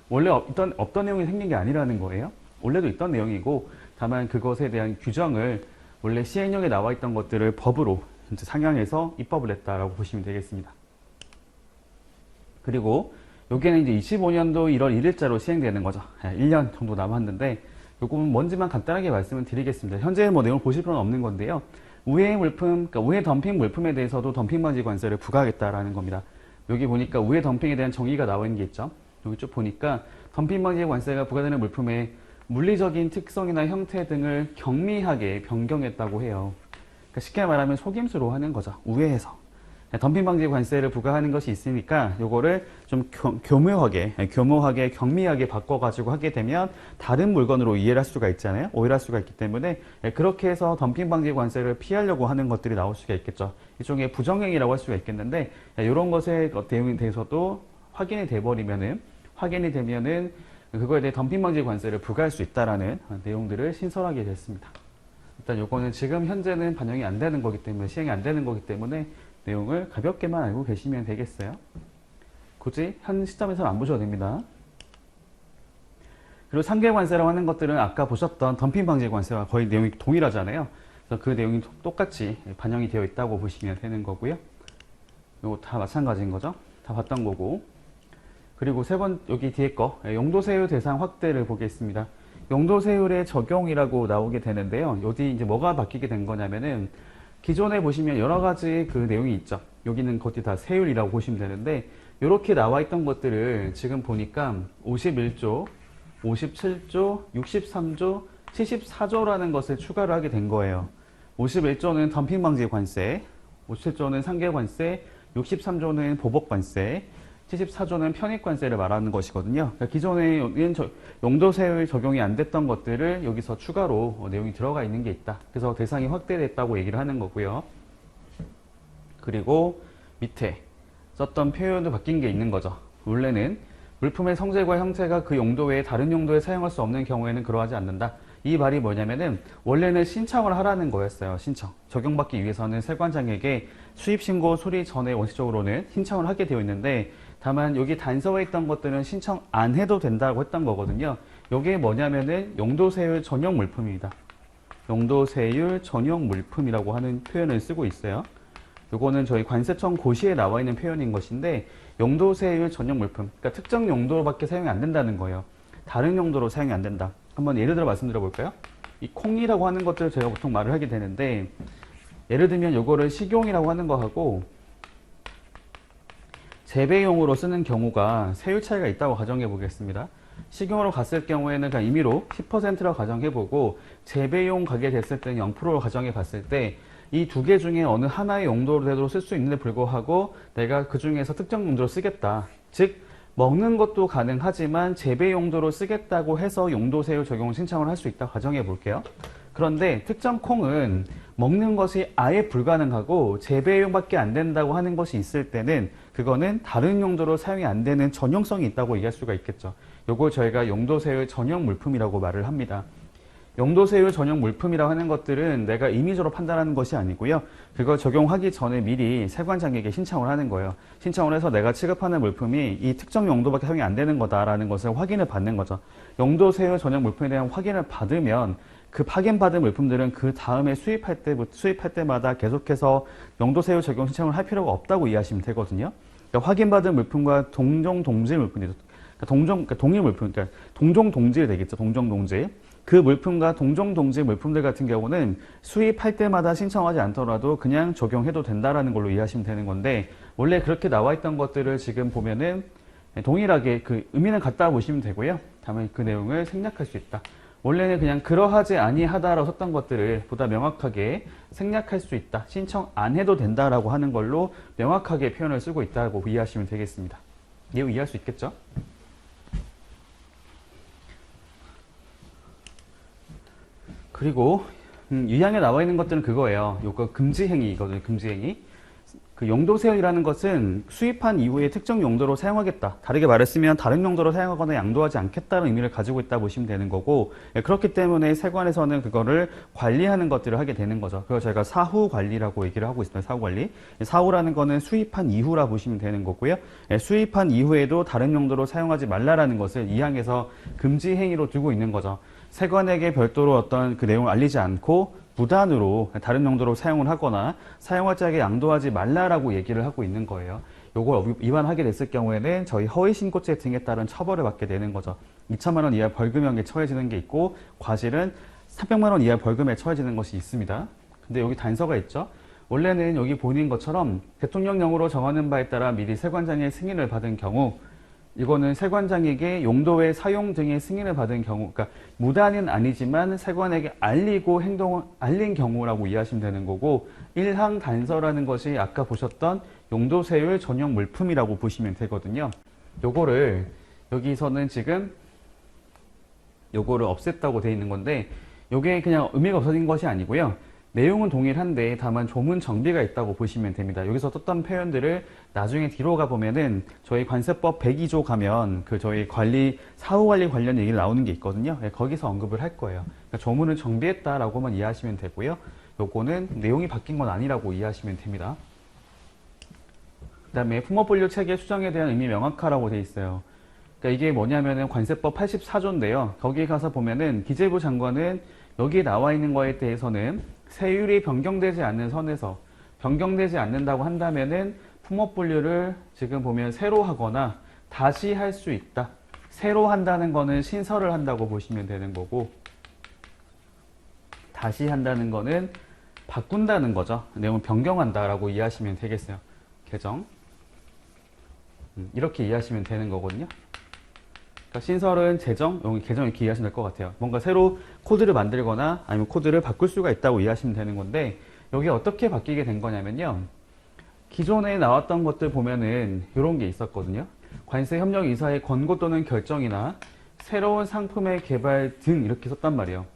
원래 없던 내용이 생긴 게 아니라는 거예요. 원래도 있던 내용이고, 다만 그것에 대한 규정을 원래 시행령에 나와 있던 것들을 법으로 상향해서 입법을 했다라고 보시면 되겠습니다. 그리고 여기는 이제 25년도 1월 1일자로 시행되는 거죠. 1년 정도 남았는데, 요거는 뭔지만 간단하게 말씀을 드리겠습니다. 현재 뭐 내용을 보실 필요는 없는 건데요. 우회 물품, 그러니까 우회 덤핑 물품에 대해서도 덤핑 방지 관세를 부과하겠다라는 겁니다. 여기 보니까 우회 덤핑에 대한 정의가 나와 있는 게 있죠. 여기 쭉 보니까 덤핑 방지 관세가 부과되는 물품의 물리적인 특성이나 형태 등을 경미하게 변경했다고 해요. 그러니까 쉽게 말하면 속임수로 하는 거죠. 우회해서. 덤핑 방지 관세를 부과하는 것이 있으니까 요거를 좀 교묘하게 경미하게 바꿔가지고 하게 되면 다른 물건으로 이해를 할 수가 있잖아요. 오해를 할 수가 있기 때문에 그렇게 해서 덤핑 방지 관세를 피하려고 하는 것들이 나올 수가 있겠죠. 일종의 부정행위라고 할 수가 있겠는데, 이런 것에 대해서도 확인이 되면은 그거에 대해 덤핑 방지 관세를 부과할 수 있다라는 내용들을 신설하게 됐습니다. 일단 요거는 지금 현재는 반영이 안 되는 거기 때문에, 시행이 안 되는 거기 때문에 내용을 가볍게만 알고 계시면 되겠어요. 굳이 현 시점에서는 안 보셔도 됩니다. 그리고 상계 관세라고 하는 것들은 아까 보셨던 덤핑 방지 관세와 거의 내용이 동일하잖아요. 그래서 그 내용이 똑같이 반영이 되어 있다고 보시면 되는 거고요. 요거 다 마찬가지인 거죠. 다 봤던 거고. 그리고 여기 뒤에 거, 용도세율 대상 확대를 보겠습니다. 용도세율의 적용이라고 나오게 되는데요. 여기 이제 뭐가 바뀌게 된 거냐면은, 기존에 보시면 여러 가지 그 내용이 있죠. 여기는 거의 다 세율이라고 보시면 되는데, 이렇게 나와 있던 것들을 지금 보니까 51조, 57조, 63조, 74조라는 것을 추가를 하게 된 거예요. 51조는 덤핑 방지 관세, 57조는 상계 관세, 63조는 보복 관세, 74조는 편입 관세를 말하는 것이거든요. 그러니까 기존에는 용도세율 적용이 안 됐던 것들을 여기서 추가로 내용이 들어가 있는 게 있다. 그래서 대상이 확대됐다고 얘기를 하는 거고요. 그리고 밑에 썼던 표현도 바뀐 게 있는 거죠. 원래는 물품의 성질과 형태가 그 용도 외에 다른 용도에 사용할 수 없는 경우에는 그러하지 않는다. 이 말이 뭐냐면은, 원래는 신청을 하라는 거였어요. 신청. 적용받기 위해서는 세관장에게 수입신고 수리 전에 원칙적으로는 신청을 하게 되어 있는데, 다만 여기 단서에 있던 것들은 신청 안 해도 된다고 했던 거거든요. 이게 뭐냐면은 용도세율 전용 물품입니다. 용도세율 전용 물품이라고 하는 표현을 쓰고 있어요. 요거는 저희 관세청 고시에 나와 있는 표현인 것인데, 용도세율 전용 물품, 그러니까 특정 용도로밖에 사용이 안 된다는 거예요. 다른 용도로 사용이 안 된다. 한번 예를 들어 말씀드려 볼까요? 이 콩이라고 하는 것들을 제가 보통 말을 하게 되는데, 예를 들면 요거를 식용이라고 하는 거하고 재배용으로 쓰는 경우가 세율 차이가 있다고 가정해 보겠습니다. 식용으로 갔을 경우에는 그냥 임의로 10%라고 가정해 보고, 재배용 가게 됐을 때는 0%로 가정해 봤을 때, 이 두 개 중에 어느 하나의 용도로 쓸 수 있는데 불구하고 내가 그 중에서 특정 용도로 쓰겠다. 즉 먹는 것도 가능하지만 재배 용도로 쓰겠다고 해서 용도세율 적용 신청을 할 수 있다 가정해 볼게요. 그런데 특정 콩은 먹는 것이 아예 불가능하고 재배용밖에 안 된다고 하는 것이 있을 때는 그거는 다른 용도로 사용이 안 되는 전용성이 있다고 얘기할 수가 있겠죠. 요걸 저희가 용도세율 전용 물품이라고 말을 합니다. 용도세율 전용 물품이라고 하는 것들은 내가 임의적으로 판단하는 것이 아니고요. 그걸 적용하기 전에 미리 세관장에게 신청을 하는 거예요. 신청을 해서 내가 취급하는 물품이 이 특정 용도밖에 사용이 안 되는 거다라는 것을 확인을 받는 거죠. 용도세율 전용 물품에 대한 확인을 받으면 그 확인받은 물품들은 그 다음에 수입할 때마다 계속해서 용도세율 적용 신청을 할 필요가 없다고 이해하시면 되거든요. 그러니까 확인받은 물품과 동종 동질 물품이죠. 그러니까 동일 물품, 그러니까 동종 동질 되겠죠. 동종 동질. 그 물품과 동종 동질 물품들 같은 경우는 수입할 때마다 신청하지 않더라도 그냥 적용해도 된다라는 걸로 이해하시면 되는 건데, 원래 그렇게 나와 있던 것들을 지금 보면은 동일하게 그 의미는 같다 보시면 되고요. 다만 그 내용을 생략할 수 있다. 원래는 그냥 그러하지 아니하다라고 썼던 것들을 보다 명확하게 생략할 수 있다. 신청 안 해도 된다라고 하는 걸로 명확하게 표현을 쓰고 있다고 이해하시면 되겠습니다. 내용 이해할 수 있겠죠? 그리고 유형에 나와 있는 것들은 그거예요. 요거 금지행위거든요. 금지행위. 그 용도세율이라는 것은 수입한 이후에 특정 용도로 사용하겠다. 다르게 말했으면 다른 용도로 사용하거나 양도하지 않겠다는 의미를 가지고 있다 보시면 되는 거고, 그렇기 때문에 세관에서는 그거를 관리하는 것들을 하게 되는 거죠. 그걸 저희가 사후 관리라고 얘기를 하고 있습니다. 사후 관리. 사후라는 거는 수입한 이후라 보시면 되는 거고요. 수입한 이후에도 다른 용도로 사용하지 말라라는 것을 이 항에서 금지 행위로 두고 있는 거죠. 세관에게 별도로 어떤 그 내용을 알리지 않고 무단으로 다른 용도로 사용을 하거나 사용할 자에게 양도하지 말라라고 얘기를 하고 있는 거예요. 요걸 위반하게 됐을 경우에는 저희 허위신고죄 등에 따른 처벌을 받게 되는 거죠. 2천만 원 이하 벌금형에 처해지는 게 있고, 과실은 300만 원 이하 벌금에 처해지는 것이 있습니다. 근데 여기 단서가 있죠. 원래는 여기 보는 것처럼 대통령령으로 정하는 바에 따라 미리 세관장의 승인을 받은 경우, 이거는 세관장에게 용도의 사용 등의 승인을 받은 경우, 그러니까 무단은 아니지만 세관에게 알린 경우라고 이해하시면 되는 거고, 1항 단서라는 것이 아까 보셨던 용도세율 전용 물품이라고 보시면 되거든요. 요거를 여기서는 지금 요거를 없앴다고 되어 있는 건데, 요게 그냥 의미가 없어진 것이 아니고요. 내용은 동일한데 다만 조문 정비가 있다고 보시면 됩니다. 여기서 썼던 표현들을 나중에 뒤로 가보면은 저희 관세법 102조 가면 그 저희 사후 관리 관련 얘기 나오는 게 있거든요. 거기서 언급을 할 거예요. 그러니까 조문을 정비했다라고만 이해하시면 되고요. 요거는 내용이 바뀐 건 아니라고 이해하시면 됩니다. 그 다음에 품업분류 체계 수정에 대한 의미 명확하라고 돼 있어요. 그러니까 이게 뭐냐면은 관세법 84조인데요. 거기에 가서 보면은 기재부 장관은 여기에 나와 있는 거에 대해서는 세율이 변경되지 않는 선에서 변경되지 않는다고 한다면은 품업분류를 지금 보면 새로 하거나 다시 할 수 있다. 새로 한다는 거는 신설을 한다고 보시면 되는 거고, 다시 한다는 거는 바꾼다는 거죠. 내용을 변경한다라고 이해하시면 되겠어요. 개정. 이렇게 이해하시면 되는 거거든요. 그러니까 신설은 제정, 여기 개정 이렇게 이해하시면 될 것 같아요. 뭔가 새로 코드를 만들거나 아니면 코드를 바꿀 수가 있다고 이해하시면 되는 건데, 여기 어떻게 바뀌게 된 거냐면요. 기존에 나왔던 것들 보면은 이런 게 있었거든요. 관세협력이사의 권고 또는 결정이나 새로운 상품의 개발 등 이렇게 썼단 말이에요.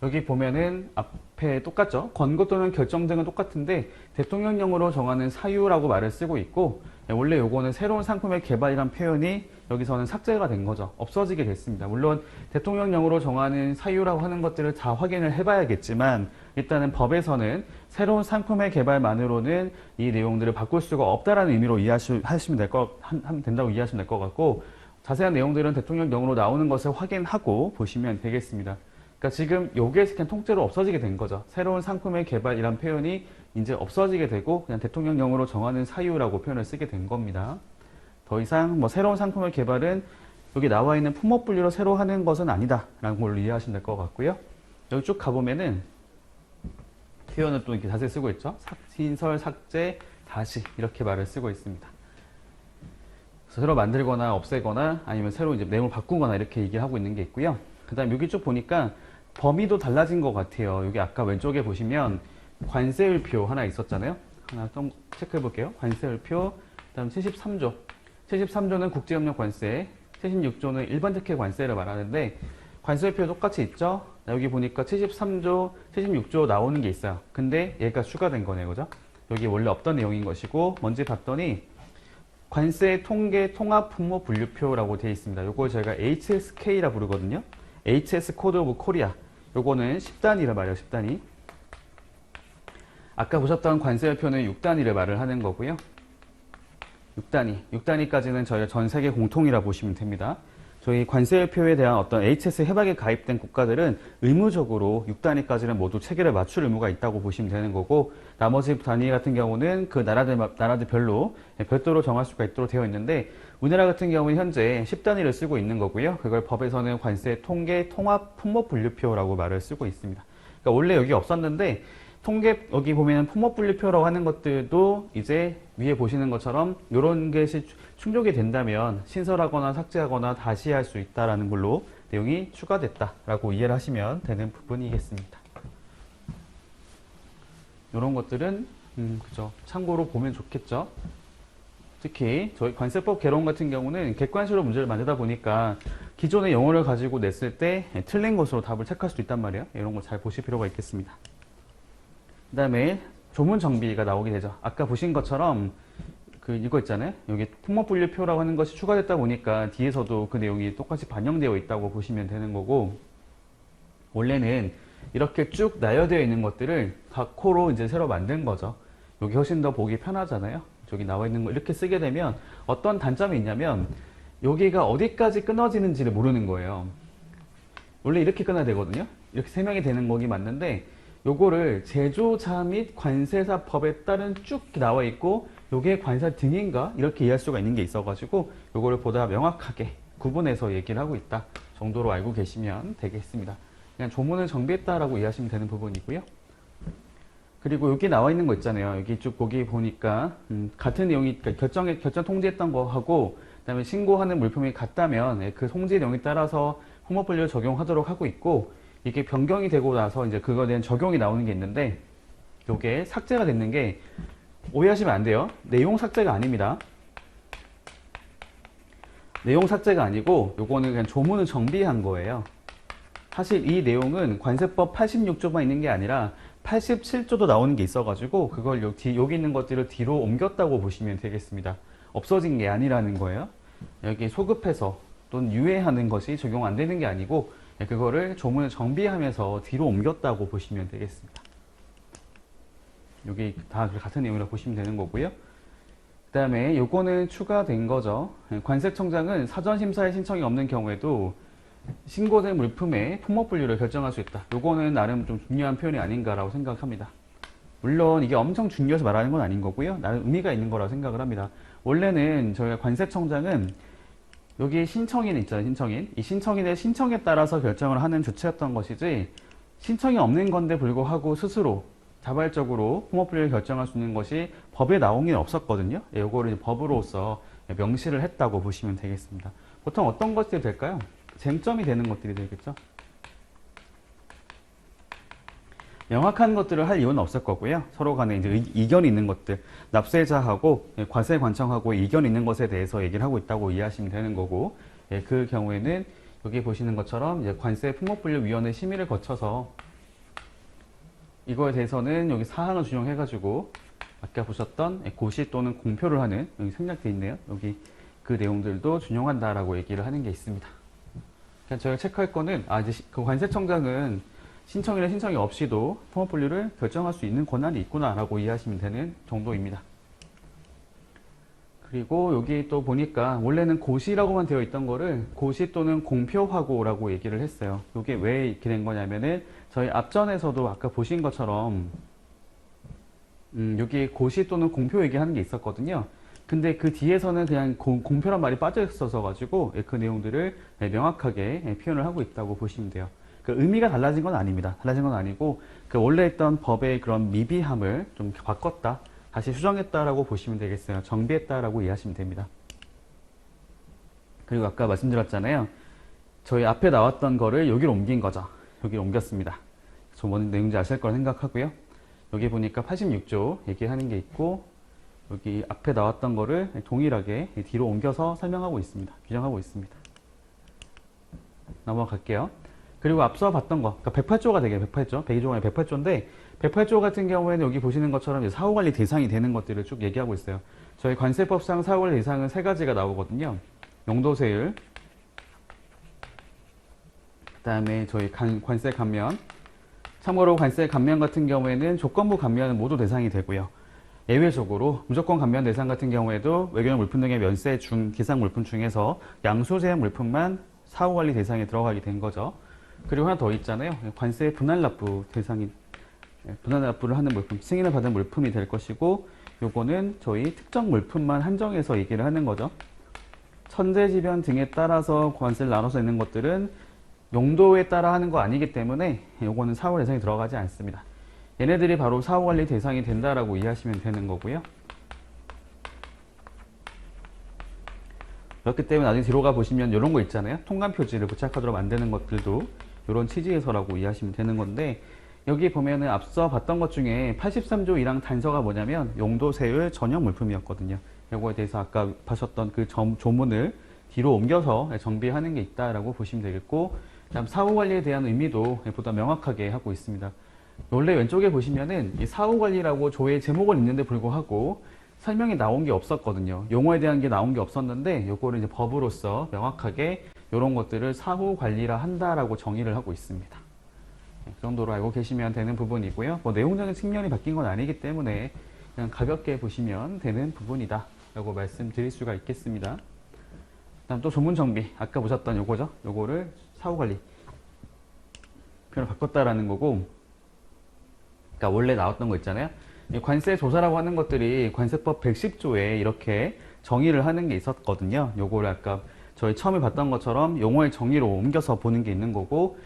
여기 보면은 앞에 똑같죠? 권고 또는 결정 등은 똑같은데 대통령령으로 정하는 사유라고 말을 쓰고 있고, 원래 요거는 새로운 상품의 개발이란 표현이 여기서는 삭제가 된 거죠. 없어지게 됐습니다. 물론 대통령령으로 정하는 사유라고 하는 것들을 다 확인을 해봐야겠지만, 일단은 법에서는 새로운 상품의 개발만으로는 이 내용들을 바꿀 수가 없다라는 의미로 하면 된다고 이해하시면 될 것 같고, 자세한 내용들은 대통령령으로 나오는 것을 확인하고 보시면 되겠습니다. 그러니까 지금 요게 그냥 통째로 없어지게 된 거죠. 새로운 상품의 개발이란 표현이 이제 없어지게 되고 그냥 대통령령으로 정하는 사유라고 표현을 쓰게 된 겁니다. 더 이상 뭐 새로운 상품의 개발은 여기 나와 있는 품업분류로 새로 하는 것은 아니다 라는 걸로 이해하시면 될 것 같고요. 여기 쭉 가보면은 표현을 또 이렇게 자세히 쓰고 있죠. 신설, 삭제, 다시 이렇게 말을 쓰고 있습니다. 새로 만들거나 없애거나 아니면 새로 이제 내용을 바꾸거나 이렇게 얘기하고 있는 게 있고요. 그 다음 여기 쭉 보니까 범위도 달라진 것 같아요. 여기 아까 왼쪽에 보시면 관세율표 하나 있었잖아요. 하나 좀 체크해 볼게요. 관세율표, 그 다음 73조. 73조는 국제협력 관세, 76조는 일반 특혜 관세를 말하는데 관세표 똑같이 있죠? 여기 보니까 73조, 76조 나오는 게 있어요. 근데 얘가 추가된 거네, 그죠? 여기 원래 없던 내용인 것이고 뭔지 봤더니 관세 통계 통합 품목 분류표라고 되어 있습니다. 요걸 저희가 HSK라 부르거든요. HS 코드 오브 코리아. 요거는 10단위를 말해요. 10단위. 아까 보셨던 관세표는 6단위를 말을 하는 거고요. 6단위. 6단위까지는 저희 전 세계 공통이라 보시면 됩니다. 저희 관세표에 대한 어떤 HS 협약에 가입된 국가들은 의무적으로 6단위까지는 모두 체계를 맞출 의무가 있다고 보시면 되는 거고, 나머지 단위 같은 경우는 그 나라들별로 별도로 정할 수가 있도록 되어 있는데, 우리나라 같은 경우는 현재 10단위를 쓰고 있는 거고요. 그걸 법에서는 관세 통계 통합 품목 분류표라고 말을 쓰고 있습니다. 그러니까 원래 여기 없었는데 통계 여기 보면 품목 분류표라고 하는 것들도 이제 위에 보시는 것처럼 이런 것이 충족이 된다면 신설하거나 삭제하거나 다시 할 수 있다라는 걸로 내용이 추가됐다라고 이해를 하시면 되는 부분이겠습니다. 이런 것들은 그죠. 참고로 보면 좋겠죠. 특히 저희 관세법 개론 같은 경우는 객관식으로 문제를 만들다 보니까 기존의 용어를 가지고 냈을 때 틀린 것으로 답을 체크할 수도 있단 말이에요. 이런 거 잘 보실 필요가 있겠습니다. 그 다음에 조문 정비가 나오게 되죠. 아까 보신 것처럼 이거 있잖아요. 여기 품목분류표라고 하는 것이 추가됐다 보니까 뒤에서도 그 내용이 똑같이 반영되어 있다고 보시면 되는 거고, 원래는 이렇게 쭉 나열되어 있는 것들을 각 코로 이제 새로 만든 거죠. 여기 훨씬 더 보기 편하잖아요. 저기 나와 있는 거 이렇게 쓰게 되면 어떤 단점이 있냐면 여기가 어디까지 끊어지는지를 모르는 거예요. 원래 이렇게 끊어야 되거든요. 이렇게 설명이 되는 거기 맞는데 요거를 제조자 및 관세사법에 따른 쭉 나와 있고 요게 관세 등인가 이렇게 이해할 수가 있는 게 있어가지고 요거를 보다 명확하게 구분해서 얘기를 하고 있다 정도로 알고 계시면 되겠습니다. 그냥 조문을 정비했다라고 이해하시면 되는 부분이고요. 그리고 여기 나와 있는 거 있잖아요. 여기 쭉 보기 보니까 같은 내용이 결정 통지했던 거하고 그다음에 신고하는 물품이 같다면 그 통지 내용에 따라서 품목분류를 적용하도록 하고 있고, 이게 변경이 되고 나서 이제 그거에 대한 적용이 나오는 게 있는데 요게 삭제가 됐는 게 오해하시면 안 돼요. 내용 삭제가 아닙니다. 내용 삭제가 아니고 요거는 그냥 조문을 정비한 거예요. 사실 이 내용은 관세법 86조만 있는 게 아니라 87조도 나오는 게 있어가지고 그걸 여기 있는 것들을 뒤로 옮겼다고 보시면 되겠습니다. 없어진 게 아니라는 거예요. 여기 소급해서 또는 유예하는 것이 적용 안 되는 게 아니고 그거를 조문을 정비하면서 뒤로 옮겼다고 보시면 되겠습니다. 여기 다 같은 내용이라고 보시면 되는 거고요. 그 다음에 요거는 추가된 거죠. 관세청장은 사전심사에 신청이 없는 경우에도 신고된 물품의 품목분류를 결정할 수 있다. 요거는 나름 좀 중요한 표현이 아닌가라고 생각합니다. 물론 이게 엄청 중요해서 말하는 건 아닌 거고요. 나름 의미가 있는 거라고 생각을 합니다. 원래는 저희가 관세청장은 여기 신청인 있잖아요. 신청인. 이 신청인의 신청에 따라서 결정을 하는 주체였던 것이지 신청이 없는 건데 불구하고 스스로 자발적으로 품목분류를 결정할 수 있는 것이 법에 나온 게 없었거든요. 요거를 법으로서 명시를 했다고 보시면 되겠습니다. 보통 어떤 것들이 될까요? 쟁점이 되는 것들이 되겠죠. 명확한 것들을 할 이유는 없을 거고요. 서로 간에 이제 이견이 있는 것들, 납세자하고 관세관청하고 이견이 있는 것에 대해서 얘기를 하고 있다고 이해하시면 되는 거고, 그 경우에는 여기 보시는 것처럼 이제 관세품목분류위원회 심의를 거쳐서 이거에 대해서는 여기 사항을 준용해가지고 아까 보셨던 고시 또는 공표를 하는 여기 생략되어 있네요. 여기 그 내용들도 준용한다라고 얘기를 하는 게 있습니다. 그냥 저희가 체크할 거는 이제 그 관세청장은 신청이나 신청이 없이도 품목분류를 결정할 수 있는 권한이 있구나라고 이해하시면 되는 정도입니다. 그리고 여기 또 보니까 원래는 고시라고만 되어 있던 거를 고시 또는 공표하고라고 얘기를 했어요. 이게 왜 이렇게 된 거냐면은 저희 앞전에서도 아까 보신 것처럼 여기 고시 또는 공표 얘기하는 게 있었거든요. 근데 그 뒤에서는 그냥 공표란 말이 빠져 있어서 가지고 그 내용들을 명확하게 표현을 하고 있다고 보시면 돼요. 그 의미가 달라진 건 아닙니다. 달라진 건 아니고 그 원래 있던 법의 그런 미비함을 좀 바꿨다, 다시 수정했다라고 보시면 되겠어요. 정비했다라고 이해하시면 됩니다. 그리고 아까 말씀드렸잖아요. 저희 앞에 나왔던 거를 여기로 옮긴 거죠. 여기로 옮겼습니다. 좀 뭔 내용인지 아실 거라 생각하고요. 여기 보니까 86조 얘기하는 게 있고, 여기 앞에 나왔던 거를 동일하게 뒤로 옮겨서 설명하고 있습니다. 규정하고 있습니다. 넘어갈게요. 그리고 앞서 봤던 거, 그러니까 108조가 되게 108조, 102조가 아니라 108조인데 108조 같은 경우에는 여기 보시는 것처럼 사후관리 대상이 되는 것들을 쭉 얘기하고 있어요. 저희 관세법상 사후관리 대상은 세 가지가 나오거든요. 용도세율, 그 다음에 저희 관세 감면. 참고로 관세 감면 같은 경우에는 조건부 감면은 모두 대상이 되고요. 예외적으로 무조건 감면 대상 같은 경우에도 외교용 물품 등의 면세 중 기상 물품 중에서 양수제한 물품만 사후관리 대상에 들어가게 된 거죠. 그리고 하나 더 있잖아요. 관세 분할 납부 대상인, 분할 납부를 하는 물품, 승인을 받은 물품이 될 것이고, 요거는 저희 특정 물품만 한정해서 얘기를 하는 거죠. 천재지변 등에 따라서 관세를 나눠서 있는 것들은 용도에 따라 하는 거 아니기 때문에 요거는 사후 대상에 들어가지 않습니다. 얘네들이 바로 사후관리 대상이 된다라고 이해하시면 되는 거고요. 그렇기 때문에 나중에 뒤로 가 보시면 이런 거 있잖아요. 통관 표지를 부착하도록 만드는 것들도 이런 취지에서라고 이해하시면 되는 건데, 여기 보면은 앞서 봤던 것 중에 83조 1항 단서가 뭐냐면 용도세율 전용 물품이었거든요. 이거에 대해서 아까 보셨던 그 조문을 뒤로 옮겨서 정비하는 게 있다라고 보시면 되겠고, 다음 사후관리에 대한 의미도 보다 명확하게 하고 있습니다. 원래 왼쪽에 보시면은 이 사후관리라고 조의 제목은 있는데 불구하고 설명이 나온 게 없었거든요. 용어에 대한 게 나온 게 없었는데 요거를 이제 법으로서 명확하게 이런 것들을 사후관리라 한다라고 정의를 하고 있습니다. 그 정도로 알고 계시면 되는 부분이고요. 뭐 내용적인 측면이 바뀐 건 아니기 때문에 그냥 가볍게 보시면 되는 부분이다 라고 말씀드릴 수가 있겠습니다. 다음 또 조문 정비, 아까 보셨던 요거죠. 요거를 사후관리 표현을 바꿨다라는 거고, 그러니까 원래 나왔던 거 있잖아요. 관세 조사라고 하는 것들이 관세법 110조에 이렇게 정의를 하는 게 있었거든요. 요거를 아까 저희 처음에 봤던 것처럼 용어의 정의로 옮겨서 보는 게 있는 거고,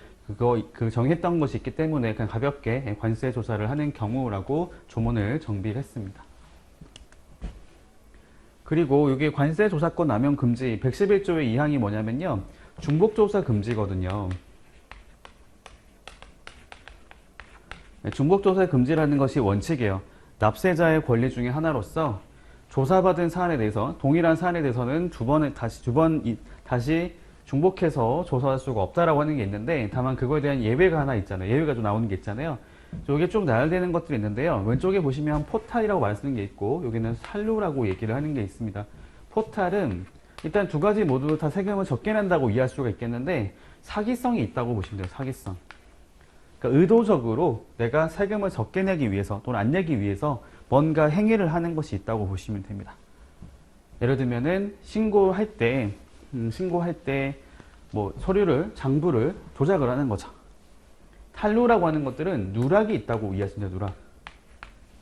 그 정의했던 것이 있기 때문에 그냥 가볍게 관세 조사를 하는 경우라고 조문을 정비했습니다. 그리고 여기 관세 조사권 남용 금지 111조의 2항이 뭐냐면요. 중복조사 금지거든요. 중복조사 금지라는 것이 원칙이에요. 납세자의 권리 중에 하나로서 조사받은 사안에 대해서, 동일한 사안에 대해서는 두 번 다시 중복해서 조사할 수가 없다라고 하는 게 있는데, 다만 그거에 대한 예외가 하나 있잖아요. 예외가 좀 나오는 게 있잖아요. 여기에 좀 나열되는 것들이 있는데요. 왼쪽에 보시면 포탈이라고 말 쓰는 게 있고, 여기는 살루라고 얘기를 하는 게 있습니다. 포탈은 일단 두 가지 모두 다 세금을 적게 낸다고 이해할 수가 있겠는데, 사기성이 있다고 보시면 돼요. 사기성. 그러니까 의도적으로 내가 세금을 적게 내기 위해서 또는 안 내기 위해서 뭔가 행위를 하는 것이 있다고 보시면 됩니다. 예를 들면은 신고할 때 뭐 서류를, 장부를 조작을 하는 거죠. 탈루라고 하는 것들은 누락이 있다고 이해하시면 돼요.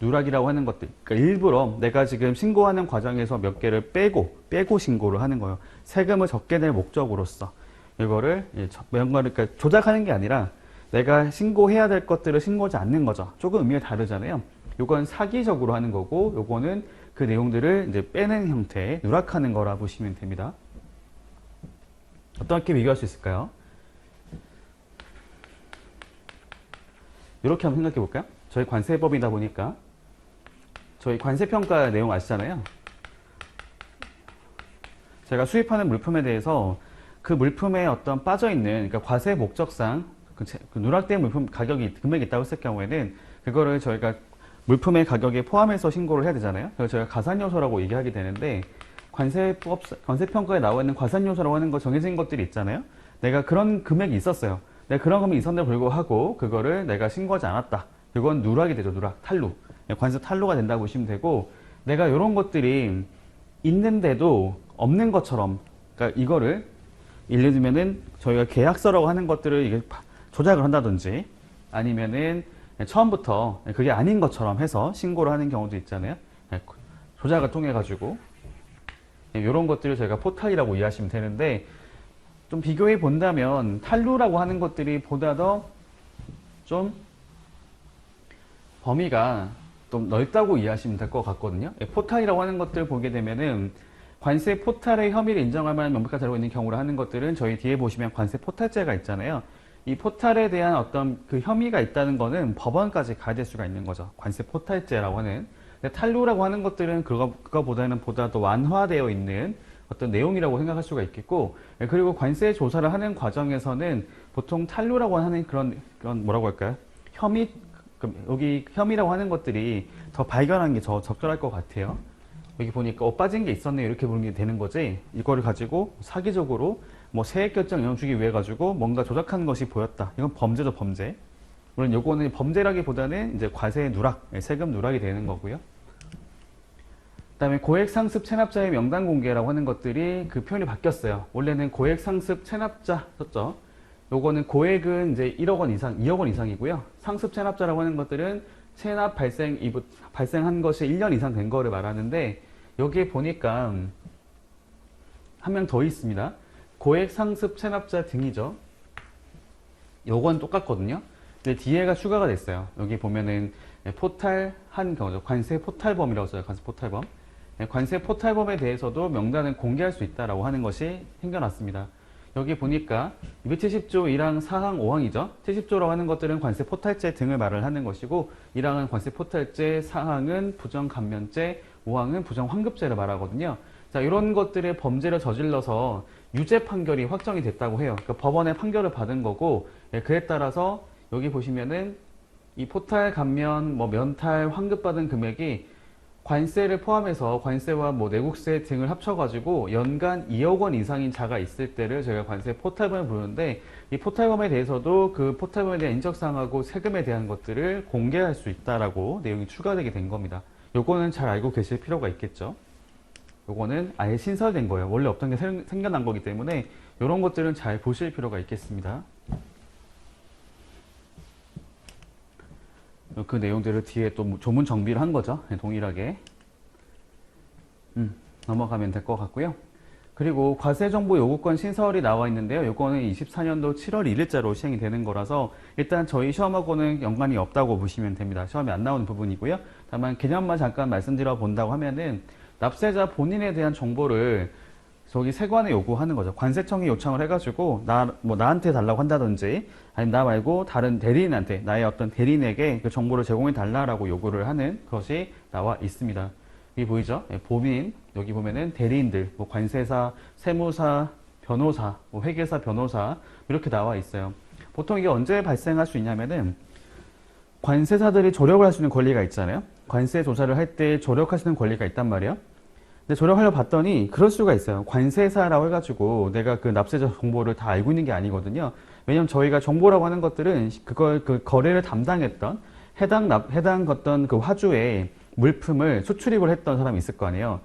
누락이라고 하는 것들. 그러니까 일부러 내가 지금 신고하는 과정에서 몇 개를 빼고 신고를 하는 거예요. 세금을 적게 낼 목적으로서. 이거를 그러니까 조작하는 게 아니라 내가 신고해야 될 것들을 신고하지 않는 거죠. 조금 의미가 다르잖아요. 요건 사기적으로 하는 거고, 요거는 그 내용들을 이제 빼는 형태, 누락하는 거라 보시면 됩니다. 어떻게 비교할 수 있을까요? 이렇게 한번 생각해 볼까요? 저희 관세법이다 보니까 저희 관세평가 내용 아시잖아요. 제가 수입하는 물품에 대해서 그 물품에 어떤 빠져있는, 그러니까 과세 목적상 그 누락된 물품 금액이 있다고 했을 경우에는 그거를 저희가 물품의 가격에 포함해서 신고를 해야 되잖아요. 그래서 저희가 가산요소라고 얘기하게 되는데, 관세평가에 나와 있는 가산요소라고 하는 거 정해진 것들이 있잖아요. 내가 그런 금액이 있었어요. 내가 그런 금액이 있었는데 불구하고 그거를 내가 신고하지 않았다. 그건 누락이 되죠. 누락, 탈루. 관세 탈루가 된다고 보시면 되고, 내가 이런 것들이 있는데도 없는 것처럼, 그러니까 이거를 예를 들면은 저희가 계약서라고 하는 것들을 이게 조작을 한다든지, 아니면은 처음부터 그게 아닌 것처럼 해서 신고를 하는 경우도 있잖아요. 조작을 통해 가지고 이런 것들을 저희가 포탈이라고 이해하시면 되는데, 좀 비교해 본다면 탈루라고 하는 것들이 보다 더 좀 범위가 좀 넓다고 이해하시면 될 것 같거든요. 포탈이라고 하는 것들을 보게 되면은 관세 포탈의 혐의를 인정할 만한 명백한 자료가 있는 경우를 하는 것들은 저희 뒤에 보시면 관세 포탈죄가 있잖아요. 이 포탈에 대한 어떤 그 혐의가 있다는 거는 법원까지 가야 될 수가 있는 거죠. 관세 포탈죄라고 하는. 근데 탄로라고 하는 것들은 그거보다는 보다 더 완화되어 있는 어떤 내용이라고 생각할 수가 있겠고, 그리고 관세 조사를 하는 과정에서는 보통 탄로라고 하는 그런 뭐라고 할까요? 혐의, 여기 혐의라고 하는 것들이 더 발견하는 게 더 적절할 것 같아요. 여기 보니까 빠진 게 있었네 이렇게 보는 게 되는 거지, 이거를 가지고 사기적으로 뭐 세액 결정 영향 주기 위해 가지고 뭔가 조작하는 것이 보였다. 이건 범죄죠, 범죄. 물론 요거는 범죄라기보다는 이제 과세 누락, 세금 누락이 되는 거고요. 그다음에 고액 상습 체납자의 명단 공개라고 하는 것들이 그 표현이 바뀌었어요. 원래는 고액 상습 체납자 썼죠. 요거는 고액은 이제 1억 원 이상, 2억 원 이상이고요. 상습 체납자라고 하는 것들은 체납 발생한 것이 1년 이상 된 거를 말하는데, 여기에 보니까 한 명 더 있습니다. 고액 상습 체납자 등이죠. 요건 똑같거든요. 근데 뒤에가 추가가 됐어요. 여기 보면은 포탈한 경우죠. 관세 포탈범이라고 써요. 관세 포탈범. 관세 포탈범에 대해서도 명단을 공개할 수 있다라고 하는 것이 생겨났습니다. 여기 보니까 270조 1항 4항 5항이죠. 70조라고 하는 것들은 관세 포탈죄 등을 말을 하는 것이고, 1항은 관세 포탈죄, 4항은 부정감면죄, 5항은 부정환급죄를 말하거든요. 자, 이런 것들의 범죄를 저질러서 유죄 판결이 확정이 됐다고 해요. 그러니까 법원의 판결을 받은 거고, 그에 따라서 여기 보시면은 이 포탈, 감면, 뭐 면탈, 환급받은 금액이 관세를 포함해서 관세와 뭐 내국세 등을 합쳐가지고 연간 2억 원 이상인 자가 있을 때를 저희가 관세 포탈범을 부르는데, 이 포탈범에 대해서도 그 포탈범에 대한 인적사항하고 세금에 대한 것들을 공개할 수 있다라고 내용이 추가되게 된 겁니다. 요거는 잘 알고 계실 필요가 있겠죠. 요거는 아예 신설된 거예요. 원래 없던 게 생겨난 거기 때문에 이런 것들은 잘 보실 필요가 있겠습니다. 그 내용들을 뒤에 또 조문 정비를 한 거죠. 동일하게. 넘어가면 될 것 같고요. 그리고 과세정보 요구권 신설이 나와 있는데요. 요거는 24년도 7월 1일자로 시행이 되는 거라서 일단 저희 시험하고는 연관이 없다고 보시면 됩니다. 시험에 안 나오는 부분이고요. 다만 개념만 잠깐 말씀드려 본다고 하면은 납세자 본인에 대한 정보를 저기 세관에 요구하는 거죠. 관세청이 요청을 해가지고 나한테 달라고 한다든지, 아니면 나 말고 다른 대리인한테, 나의 어떤 대리인에게 그 정보를 제공해 달라고 요구를 하는 것이 나와 있습니다. 여기 보이죠? 법인, 여기 보면은 대리인들, 뭐 관세사, 세무사, 변호사, 뭐 회계사, 변호사 이렇게 나와 있어요. 보통 이게 언제 발생할 수 있냐면은 관세사들이 조력을 할 수 있는 권리가 있잖아요. 관세 조사를 할 때 조력할 수 있는 권리가 있단 말이에요. 근데 조력하려고 봤더니 그럴 수가 있어요. 관세사라고 해가지고 내가 그 납세자 정보를 다 알고 있는 게 아니거든요. 왜냐면 저희가 정보라고 하는 것들은 그걸 그 거래를 담당했던 해당 어떤 그 화주의 물품을 수출입을 했던 사람이 있을 거 아니에요.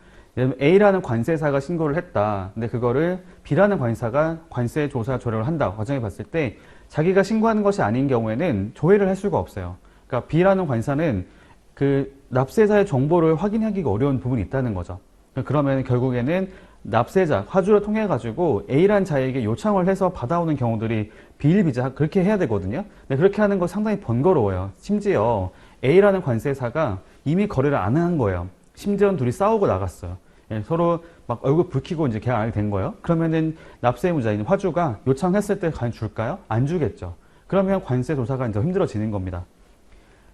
A라는 관세사가 신고를 했다. 근데 그거를 B라는 관세사가 관세 조사 조력을 한다. 과정에 봤을 때 자기가 신고하는 것이 아닌 경우에는 조회를 할 수가 없어요. 그러니까 B라는 관세사는 그 납세자의 정보를 확인하기가 어려운 부분이 있다는 거죠. 그러면 결국에는 납세자, 화주를 통해 가지고 A라는 자에게 요청을 해서 받아오는 경우들이 비일비재 그렇게 해야 되거든요. 근데 그렇게 하는 거 상당히 번거로워요. 심지어 A라는 관세사가 이미 거래를 안 한 거예요. 심지어 둘이 싸우고 나갔어요. 서로 막 얼굴 붉히고 이제 계약 안 하게 된 거예요. 그러면은 납세의무자인 화주가 요청했을 때 과연 줄까요? 안 주겠죠. 그러면 관세 조사가 이제 힘들어지는 겁니다.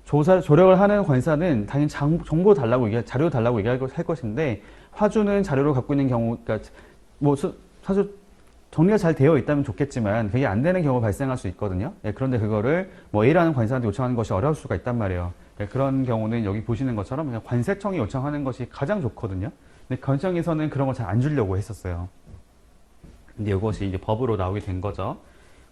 조력을 하는 관사는 당연히 정보 달라고 자료 달라고 얘기할 것인데, 화주는 자료를 갖고 있는 경우, 그러니까 뭐 사실 정리가 잘 되어 있다면 좋겠지만 그게 안 되는 경우가 발생할 수 있거든요. 그런데 그거를 뭐 A라는 관사한테 요청하는 것이 어려울 수가 있단 말이에요. 그런 경우는 여기 보시는 것처럼 그냥 관세청이 요청하는 것이 가장 좋거든요. 근데 관청에서는 그런 걸 잘 안 주려고 했었어요. 근데 이것이 이제 법으로 나오게 된 거죠.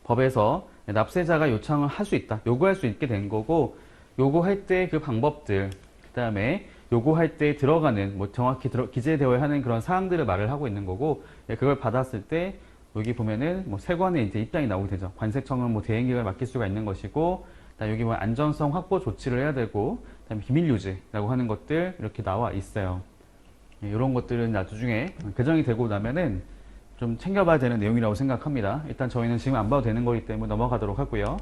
법에서 납세자가 요청을 할 수 있다, 요구할 수 있게 된 거고, 요구할 때 그 방법들, 그 다음에 요구할 때 들어가는 뭐 정확히 기재되어야 하는 그런 사항들을 말을 하고 있는 거고, 그걸 받았을 때 여기 보면은 뭐 세관의 이제 입장이 나오게 되죠. 관세청은 뭐 대행기획을 맡길 수가 있는 것이고, 그다음 여기 뭐 안전성 확보 조치를 해야 되고, 그다음에 비밀 유지라고 하는 것들 이렇게 나와 있어요. 이런 것들은 나중에 개정이 되고 나면은 좀 챙겨봐야 되는 내용이라고 생각합니다. 일단 저희는 지금 안 봐도 되는 거기 때문에 넘어가도록 하고요.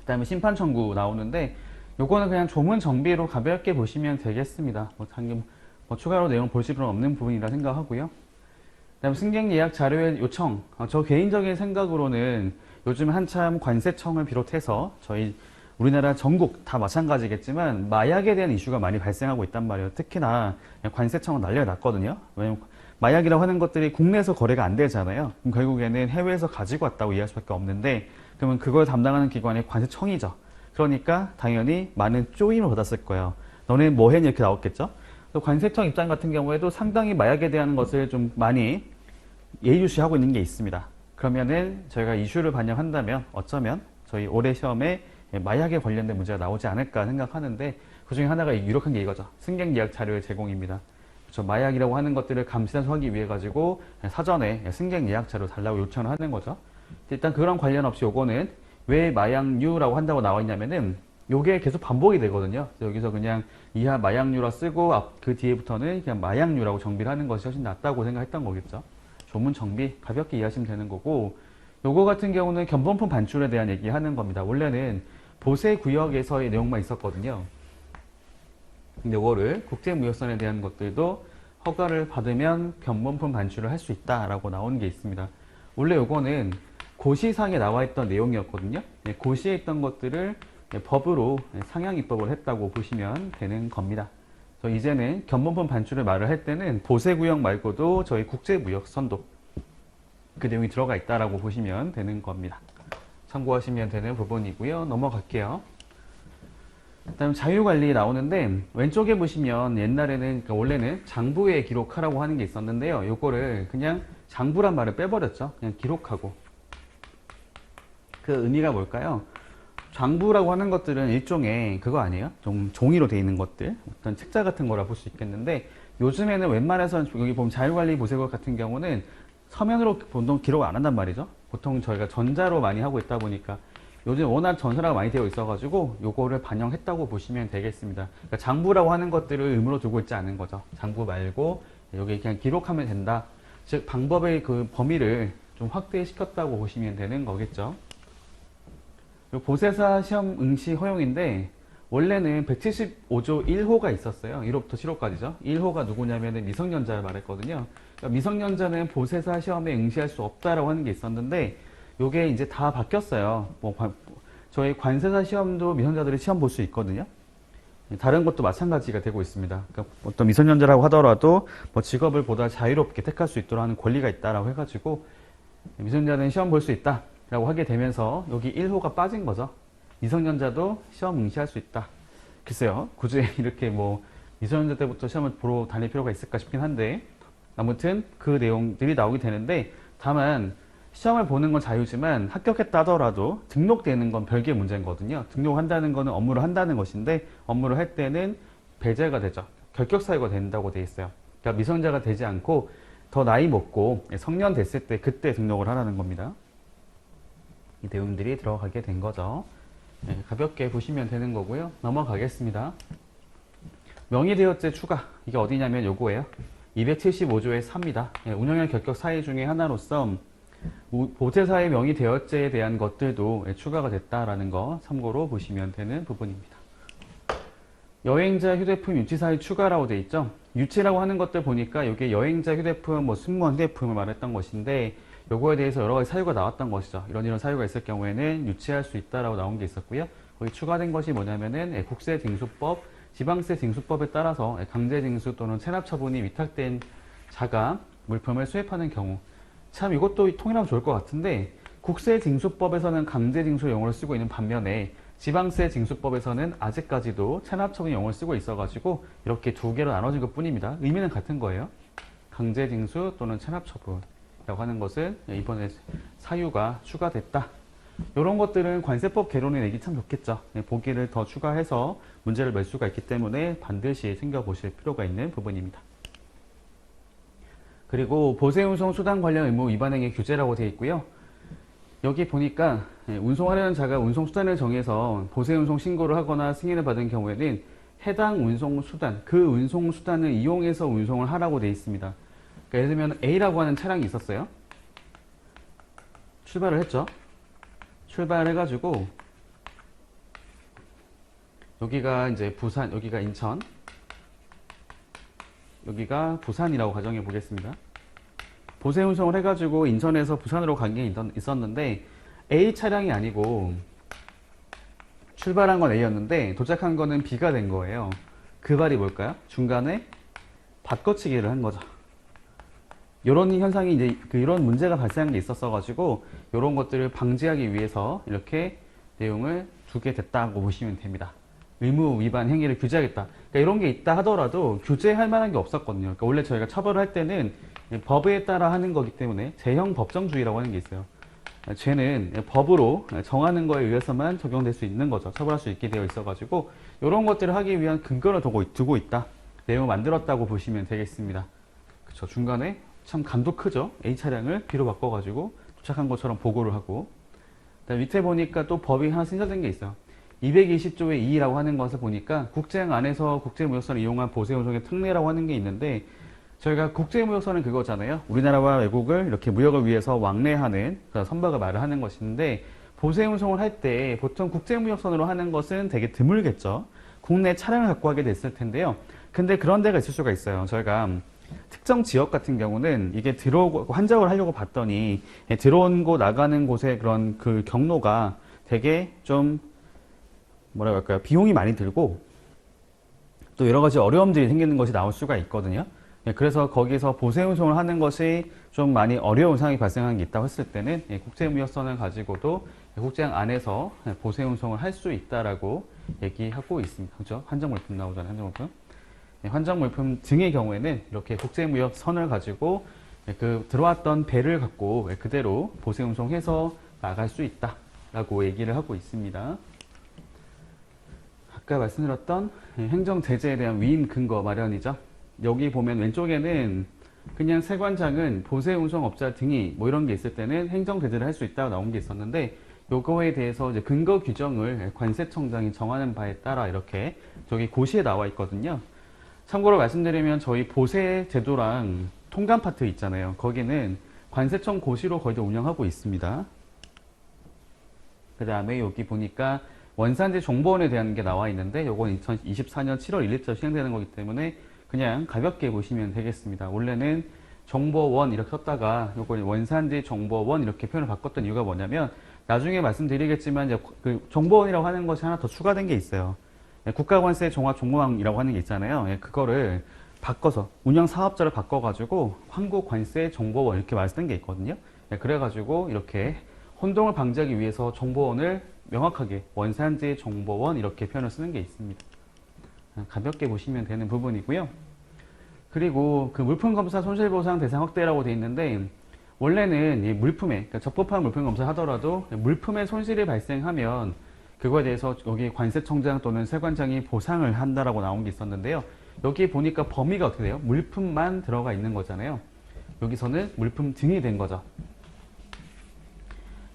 그 다음에 심판 청구 나오는데, 요거는 그냥 조문 정비로 가볍게 보시면 되겠습니다. 뭐 추가로 내용 보실 필요는 없는 부분이라 생각하고요. 그 다음에 승객 예약 자료의 요청. 저 개인적인 생각으로는 요즘 한참 관세청을 비롯해서 저희 우리나라 전국 다 마찬가지겠지만 마약에 대한 이슈가 많이 발생하고 있단 말이에요. 특히나 관세청은 난리가 났거든요. 왜냐면 마약이라고 하는 것들이 국내에서 거래가 안 되잖아요. 그럼 결국에는 해외에서 가지고 왔다고 이해할 수밖에 없는데, 그러면 그걸 담당하는 기관이 관세청이죠. 그러니까 당연히 많은 쪼임을 받았을 거예요. 너네 뭐 했니? 이렇게 나왔겠죠. 또 관세청 입장 같은 경우에도 상당히 마약에 대한 것을 좀 많이 예의주시하고 있는 게 있습니다. 그러면은 저희가 이슈를 반영한다면 어쩌면 저희 올해 시험에 마약에 관련된 문제가 나오지 않을까 생각하는데, 그 중에 하나가 유력한 게 이거죠. 승객 예약 자료의 제공입니다. 그렇죠. 마약이라고 하는 것들을 감시하기 위해 가지고 사전에 승객 예약 자료 달라고 요청을 하는 거죠. 일단 그런 관련 없이 요거는 왜 마약류라고 한다고 나와 있냐면은 요게 계속 반복이 되거든요. 여기서 그냥 이하 마약류라 쓰고 그 뒤에부터는 그냥 마약류라고 정비를 하는 것이 훨씬 낫다고 생각했던 거겠죠. 조문 정비 가볍게 이해하시면 되는 거고, 요거 같은 경우는 견본품 반출에 대한 얘기하는 겁니다. 원래는 보세 구역에서의 내용만 있었거든요. 근데 요거를 국제무역선에 대한 것들도 허가를 받으면 견본품 반출을 할 수 있다라고 나오는 게 있습니다. 원래 요거는 고시상에 나와 있던 내용이었거든요. 고시에 있던 것들을 법으로 상향 입법을 했다고 보시면 되는 겁니다. 이제는 견본품 반출을 말을 할 때는 보세구역 말고도 저희 국제무역선도 그 내용이 들어가 있다라고 보시면 되는 겁니다. 참고하시면 되는 부분이고요. 넘어갈게요. 그다음 자유관리 나오는데, 왼쪽에 보시면 옛날에는, 그러니까 원래는 장부에 기록하라고 하는 게 있었는데요. 요거를 그냥 장부란 말을 빼버렸죠. 그냥 기록하고. 그 의미가 뭘까요? 장부라고 하는 것들은 일종의 그거 아니에요? 좀 종이로 되어 있는 것들, 어떤 책자 같은 거라 볼 수 있겠는데, 요즘에는 웬만해서는 여기 보면 자유관리 보세국 같은 경우는 서면으로 보통 기록을 안 한단 말이죠. 보통 저희가 전자로 많이 하고 있다 보니까 요즘 워낙 전산화가 많이 되어 있어가지고 요거를 반영했다고 보시면 되겠습니다. 그러니까 장부라고 하는 것들을 의무로 두고 있지 않은 거죠. 장부 말고 여기 그냥 기록하면 된다. 즉 방법의 그 범위를 좀 확대시켰다고 보시면 되는 거겠죠. 보세사 시험 응시 허용인데, 원래는 175조 1호가 있었어요. 1호부터 7호까지죠. 1호가 누구냐면 미성년자를 말했거든요. 그러니까 미성년자는 보세사 시험에 응시할 수 없다라고 하는 게 있었는데, 요게 이제 다 바뀌었어요. 저희 관세사 시험도 미성년자들이 시험 볼 수 있거든요. 다른 것도 마찬가지가 되고 있습니다. 그러니까 어떤 미성년자라고 하더라도 직업을 보다 자유롭게 택할 수 있도록 하는 권리가 있다라고 해가지고 미성년자는 시험 볼 수 있다 라고 하게 되면서 여기 1호가 빠진 거죠. 미성년자도 시험 응시할 수 있다. 글쎄요, 굳이 이렇게 미성년자 때부터 시험을 보러 다닐 필요가 있을까 싶긴 한데, 아무튼 그 내용들이 나오게 되는데, 다만 시험을 보는 건 자유지만 합격했다 하더라도 등록되는 건 별개의 문제인 거거든요. 등록한다는 거는 업무를 한다는 것인데, 업무를 할 때는 배제가 되죠. 결격 사유가 된다고 돼 있어요. 그러니까 미성년자가 되지 않고 더 나이 먹고 성년 됐을 때 그때 등록을 하라는 겁니다. 이 내용들이 들어가게 된 거죠. 네, 가볍게 보시면 되는 거고요. 넘어가겠습니다. 명의대여죄 추가. 이게 어디냐면 요거예요. 275조의 3입니다. 네, 운영형 결격 사유 중에 하나로서 보세사의 명의대여죄에 대한 것들도 추가가 됐다라는 거 참고로 보시면 되는 부분입니다. 여행자 휴대폰 유치 사유 추가라고 돼 있죠. 유치라고 하는 것들 보니까 이게 여행자 휴대폰, 승무원 휴대폰을 말했던 것인데, 요거에 대해서 여러 가지 사유가 나왔던 것이죠. 이런 사유가 있을 경우에는 유치할 수 있다라고 나온 게 있었고요. 거기 추가된 것이 뭐냐면은 국세징수법, 지방세징수법에 따라서 강제징수 또는 체납처분이 위탁된 자가 물품을 수입하는 경우, 참 이것도 통일하면 좋을 것 같은데, 국세징수법에서는 강제징수 용어를 쓰고 있는 반면에 지방세징수법에서는 아직까지도 체납처분 용어를 쓰고 있어가지고 이렇게 두 개로 나눠진 것 뿐입니다. 의미는 같은 거예요. 강제징수 또는 체납처분 라고 하는 것은 이번에 사유가 추가됐다. 이런 것들은 관세법 개론에 내기 참 좋겠죠. 보기를 더 추가해서 문제를 낼 수가 있기 때문에 반드시 챙겨보실 필요가 있는 부분입니다. 그리고 보세운송 수단 관련 의무 위반행위 규제라고 되어 있고요. 여기 보니까 운송하려는 자가 운송수단을 정해서 보세운송 신고를 하거나 승인을 받은 경우에는 해당 운송수단, 그 운송수단을 이용해서 운송을 하라고 되어 있습니다. 그러니까 예를 들면 A라고 하는 차량이 있었어요. 출발을 했죠. 출발해가지고 여기가 이제 부산, 여기가 인천, 여기가 부산이라고 가정해 보겠습니다. 보세 운송을 해가지고 인천에서 부산으로 간 게 있었는데 A 차량이 아니고 출발한 건 A였는데 도착한 거는 B가 된 거예요. 그 말이 뭘까요? 중간에 바꿔치기를 한 거죠. 이런 현상이 이제 이런 문제가 발생한 게 있었어 가지고 이런 것들을 방지하기 위해서 이렇게 내용을 두게 됐다고 보시면 됩니다. 의무 위반 행위를 규제하겠다. 그러니까 이런 게 있다 하더라도 규제할 만한 게 없었거든요. 그러니까 원래 저희가 처벌을 할 때는 법에 따라 하는 거기 때문에 제형 법정주의라고 하는 게 있어요. 죄는 법으로 정하는 거에 의해서만 적용될 수 있는 거죠. 처벌할 수 있게 되어 있어가지고 이런 것들을 하기 위한 근거를 두고 있다. 내용을 만들었다고 보시면 되겠습니다. 그쵸. 중간에 참 감도 크죠. A 차량을 B로 바꿔가지고 도착한 것처럼 보고를 하고. 밑에 보니까 또 법이 하나 신설된 게 있어요. 220조의 2라고 하는 것을 보니까 국제항 안에서 국제무역선을 이용한 보세운송의 특례라고 하는 게 있는데 저희가 국제무역선은 그거잖아요. 우리나라와 외국을 이렇게 무역을 위해서 왕래하는 선박을 말을 하는 것인데 보세운송을 할 때 보통 국제무역선으로 하는 것은 되게 드물겠죠. 국내 차량을 갖고 하게 됐을 텐데요. 근데 그런 데가 있을 수가 있어요. 저희가 특정 지역 같은 경우는 이게 들어오고 환적을 하려고 봤더니 들어온 곳 나가는 곳의 그런 그 경로가 되게 좀 뭐라고 할까요? 비용이 많이 들고 또 여러 가지 어려움들이 생기는 것이 나올 수가 있거든요. 그래서 거기서 보세운송을 하는 것이 좀 많이 어려운 상황이 발생한 게 있다고 했을 때는 국제무역선을 가지고도 국제항 안에서 보세운송을 할 수 있다라고 얘기하고 있습니다. 그죠? 한정물품 나오잖아요. 한정물품. 환정물품 등의 경우에는 이렇게 국제무역선을 가지고 그 들어왔던 배를 갖고 그대로 보세운송해서 나갈 수 있다라고 얘기를 하고 있습니다. 아까 말씀드렸던 행정제재에 대한 위임 근거 마련이죠. 여기 보면 왼쪽에는 그냥 세관장은 보세운송업자 등이 뭐 이런 게 있을 때는 행정제재를 할 수 있다고 나온 게 있었는데 요거에 대해서 이제 근거 규정을 관세청장이 정하는 바에 따라 이렇게 저기 고시에 나와 있거든요. 참고로 말씀드리면 저희 보세 제도랑 통관 파트 있잖아요. 거기는 관세청 고시로 거의 다 운영하고 있습니다. 그 다음에 여기 보니까 원산지 정보원에 대한 게 나와 있는데 요건 2024년 7월 1일부터 시행되는 거기 때문에 그냥 가볍게 보시면 되겠습니다. 원래는 정보원 이렇게 썼다가 요건 원산지 정보원 이렇게 표현을 바꿨던 이유가 뭐냐면 나중에 말씀드리겠지만 이제 그 정보원이라고 하는 것이 하나 더 추가된 게 있어요. 국가관세 종합정보망이라고 하는 게 있잖아요. 그거를 바꿔서 운영사업자를 바꿔가지고 한국관세정보원 이렇게 말씀드린 게 있거든요. 그래가지고 이렇게 혼동을 방지하기 위해서 정보원을 명확하게 원산지 정보원 이렇게 표현을 쓰는 게 있습니다. 가볍게 보시면 되는 부분이고요. 그리고 그 물품검사 손실보상 대상 확대라고 되어 있는데 원래는 이 물품에 그러니까 적법한 물품 검사를 하더라도 물품에 손실이 발생하면 그거에 대해서 여기 관세청장 또는 세관장이 보상을 한다라고 나온 게 있었는데요. 여기 보니까 범위가 어떻게 돼요? 물품만 들어가 있는 거잖아요. 여기서는 물품 등이 된 거죠.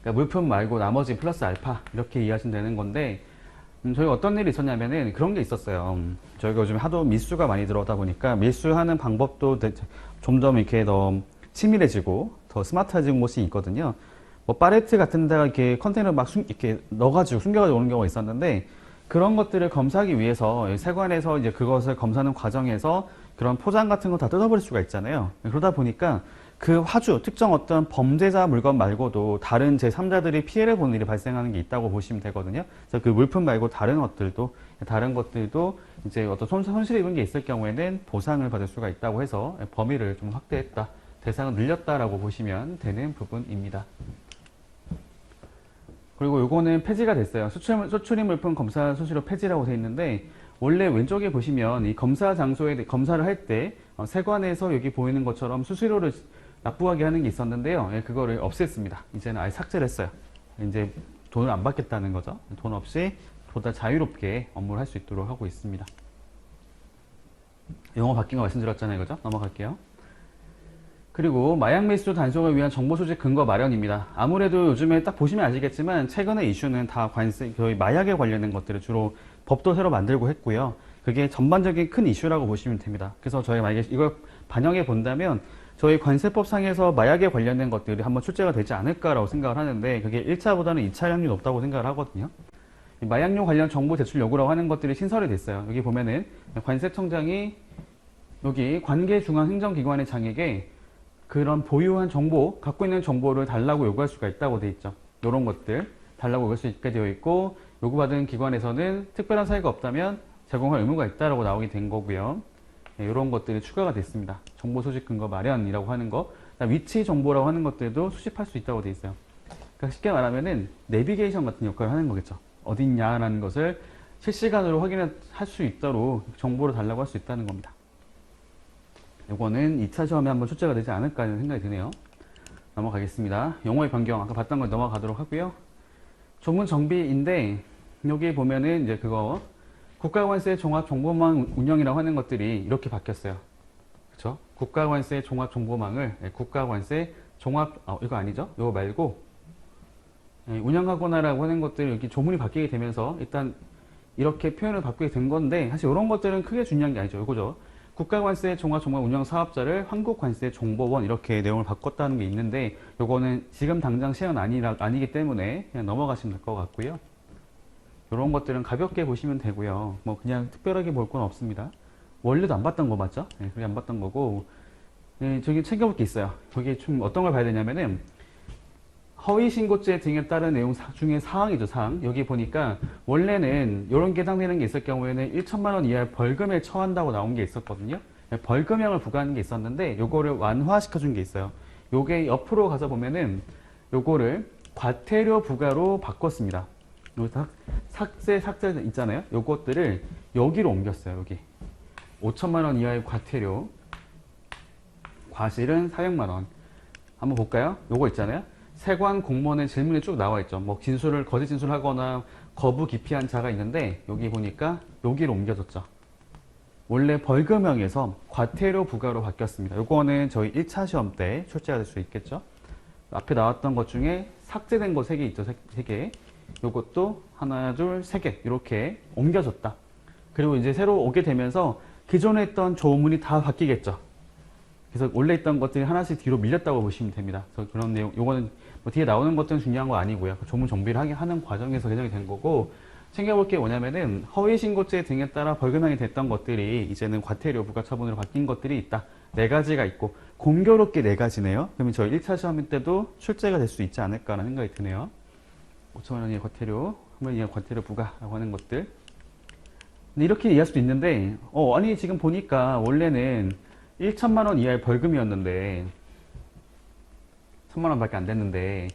그러니까 물품 말고 나머지 플러스 알파 이렇게 이해하시면 되는 건데 저희가 어떤 일이 있었냐면은 그런 게 있었어요. 저희가 요즘 하도 밀수가 많이 들어오다 보니까 밀수하는 방법도 점점 이렇게 더 치밀해지고 더 스마트해진 곳이 있거든요. 뭐 팔레트 같은 데가 이렇게 컨테이너 막 이렇게 넣어가지고 숨겨가지고 오는 경우가 있었는데 그런 것들을 검사하기 위해서 세관에서 이제 그것을 검사하는 과정에서 그런 포장 같은 거 다 뜯어버릴 수가 있잖아요. 그러다 보니까 그 화주, 특정 어떤 범죄자 물건 말고도 다른 제3자들이 피해를 보는 일이 발생하는 게 있다고 보시면 되거든요. 그래서 그 물품 말고 다른 것들도 이제 어떤 손실이 입은 게 있을 경우에는 보상을 받을 수가 있다고 해서 범위를 좀 확대했다. 대상을 늘렸다라고 보시면 되는 부분입니다. 그리고 요거는 폐지가 됐어요. 수출입 물품 검사 수수료 폐지라고 되어 있는데 원래 왼쪽에 보시면 이 검사 장소에 검사를 할 때 세관에서 여기 보이는 것처럼 수수료를 납부하게 하는 게 있었는데요. 그거를 없앴습니다. 이제는 아예 삭제를 했어요. 이제 돈을 안 받겠다는 거죠. 돈 없이 보다 자유롭게 업무를 할 수 있도록 하고 있습니다. 용어 바뀐 거 말씀드렸잖아요. 그죠? 넘어갈게요. 그리고 마약 밀수 단속을 위한 정보 수집 근거 마련입니다. 아무래도 요즘에 딱 보시면 아시겠지만 최근에 이슈는 다 관세, 거의 마약에 관련된 것들을 주로 법도 새로 만들고 했고요. 그게 전반적인 큰 이슈라고 보시면 됩니다. 그래서 저희 만약에 이걸 반영해 본다면 저희 관세법상에서 마약에 관련된 것들이 한번 출제가 되지 않을까라고 생각을 하는데 그게 1차보다는 2차 확률이 높다고 생각을 하거든요. 마약류 관련 정보 제출 요구라고 하는 것들이 신설이 됐어요. 여기 보면은 관세청장이 여기 관계중앙행정기관의 장에게 그런 보유한 정보, 갖고 있는 정보를 달라고 요구할 수가 있다고 돼 있죠. 이런 것들. 달라고 요구할 수 있게 되어 있고, 요구받은 기관에서는 특별한 사유가 없다면 제공할 의무가 있다라고 나오게 된 거고요. 이런 것들이 추가가 됐습니다. 정보 수집 근거 마련이라고 하는 거, 위치 정보라고 하는 것들도 수집할 수 있다고 되어 있어요. 그러니까 쉽게 말하면은 내비게이션 같은 역할을 하는 거겠죠. 어디 있냐라는 것을 실시간으로 확인할 수 있도록 정보를 달라고 할 수 있다는 겁니다. 이거는 2차 시험에 한번 출제가 되지 않을까 하는 생각이 드네요. 넘어가겠습니다. 용어의 변경, 아까 봤던 걸 넘어가도록 하고요. 조문 정비인데, 여기 보면은 이제 그거, 국가관세 종합정보망 운영이라고 하는 것들이 이렇게 바뀌었어요. 그쵸? 국가관세 종합정보망을, 국가관세 종합, 이거 아니죠? 이거 말고, 운영하거나라고 하는 것들이 여기 조문이 바뀌게 되면서 일단 이렇게 표현을 바꾸게 된 건데, 사실 이런 것들은 크게 중요한 게 아니죠. 이거죠. 국가관세 종합정보 운영 사업자를 한국관세정보원 이렇게 내용을 바꿨다는 게 있는데, 요거는 지금 당장 시행은 아니기 때문에 그냥 넘어가시면 될 것 같고요. 이런 것들은 가볍게 보시면 되고요. 뭐 그냥 특별하게 볼 건 없습니다. 원래도 안 봤던 거 맞죠? 네, 그게 안 봤던 거고. 네, 저기 챙겨볼 게 있어요. 거기에 좀 어떤 걸 봐야 되냐면은 허위신고죄 등에 따른 내용 중에 사항이죠, 사항. 여기 보니까 원래는 이런 게 해당되는 게 있을 경우에는 1천만 원 이하의 벌금에 처한다고 나온 게 있었거든요. 벌금형을 부과하는 게 있었는데 요거를 완화시켜 준 게 있어요. 요게 옆으로 가서 보면은 요거를 과태료 부과로 바꿨습니다. 삭제 있잖아요. 요것들을 여기로 옮겼어요. 여기 5천만 원 이하의 과태료, 과실은 400만 원. 한번 볼까요? 요거 있잖아요. 세관 공무원의 질문이 쭉 나와 있죠. 뭐 거짓 진술하거나 거부 기피한 자가 있는데, 여기 보니까 여기로 옮겨졌죠. 원래 벌금형에서 과태료 부과로 바뀌었습니다. 요거는 저희 1차 시험 때 출제가 될 수 있겠죠. 앞에 나왔던 것 중에 삭제된 거 3개 있죠. 3개. 요것도 하나, 둘, 3개 이렇게 옮겨졌다. 그리고 이제 새로 오게 되면서 기존에 있던 조문이 다 바뀌겠죠. 그래서 원래 있던 것들이 하나씩 뒤로 밀렸다고 보시면 됩니다. 그래서 그런 내용, 요거는 뭐 뒤에 나오는 것들은 중요한 거 아니고요. 조문 정비를 하는 과정에서 개정이 된 거고, 챙겨볼 게 뭐냐면은 허위신고죄 등에 따라 벌금형이 됐던 것들이 이제는 과태료 부과 처분으로 바뀐 것들이 있다. 4가지가 있고, 공교롭게 4가지네요. 그러면 저희 1차 시험 때도 출제가 될 수 있지 않을까라는 생각이 드네요. 5천만 원 이하 과태료, 1만 원 이하 과태료 부과라고 하는 것들. 근데 이렇게 이해할 수도 있는데, 아니 지금 보니까 원래는 1천만 원 이하의 벌금이었는데 1천만 원밖에 안 됐는데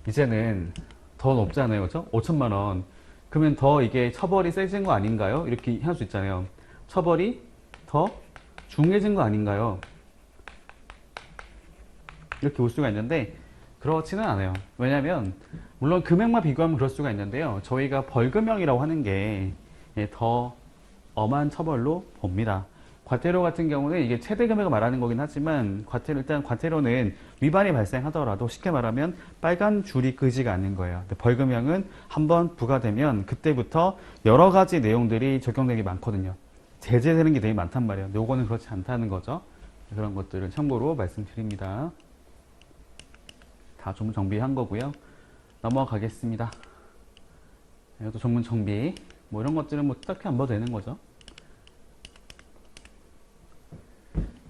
이제는 더 높잖아요. 그렇죠? 5천만 원. 그러면 더 이게 처벌이 세진 거 아닌가요? 이렇게 할 수 있잖아요. 처벌이 더 중해진 거 아닌가요? 이렇게 볼 수가 있는데 그렇지는 않아요. 왜냐하면 물론 금액만 비교하면 그럴 수가 있는데요. 저희가 벌금형이라고 하는 게 더 엄한 처벌로 봅니다. 과태료 같은 경우는 이게 최대 금액을 말하는 거긴 하지만 일단 과태료는 위반이 발생하더라도 쉽게 말하면 빨간 줄이 끄지가 않는 거예요. 근데 벌금형은 한번 부과되면 그때부터 여러 가지 내용들이 적용되기 많거든요. 제재되는 게 되게 많단 말이에요. 근데 요거는 그렇지 않다는 거죠. 그런 것들을 참고로 말씀드립니다. 다 조문 정비한 거고요. 넘어가겠습니다. 이것도 조문 정비. 뭐 이런 것들은 뭐 딱히 안 봐도 되는 거죠.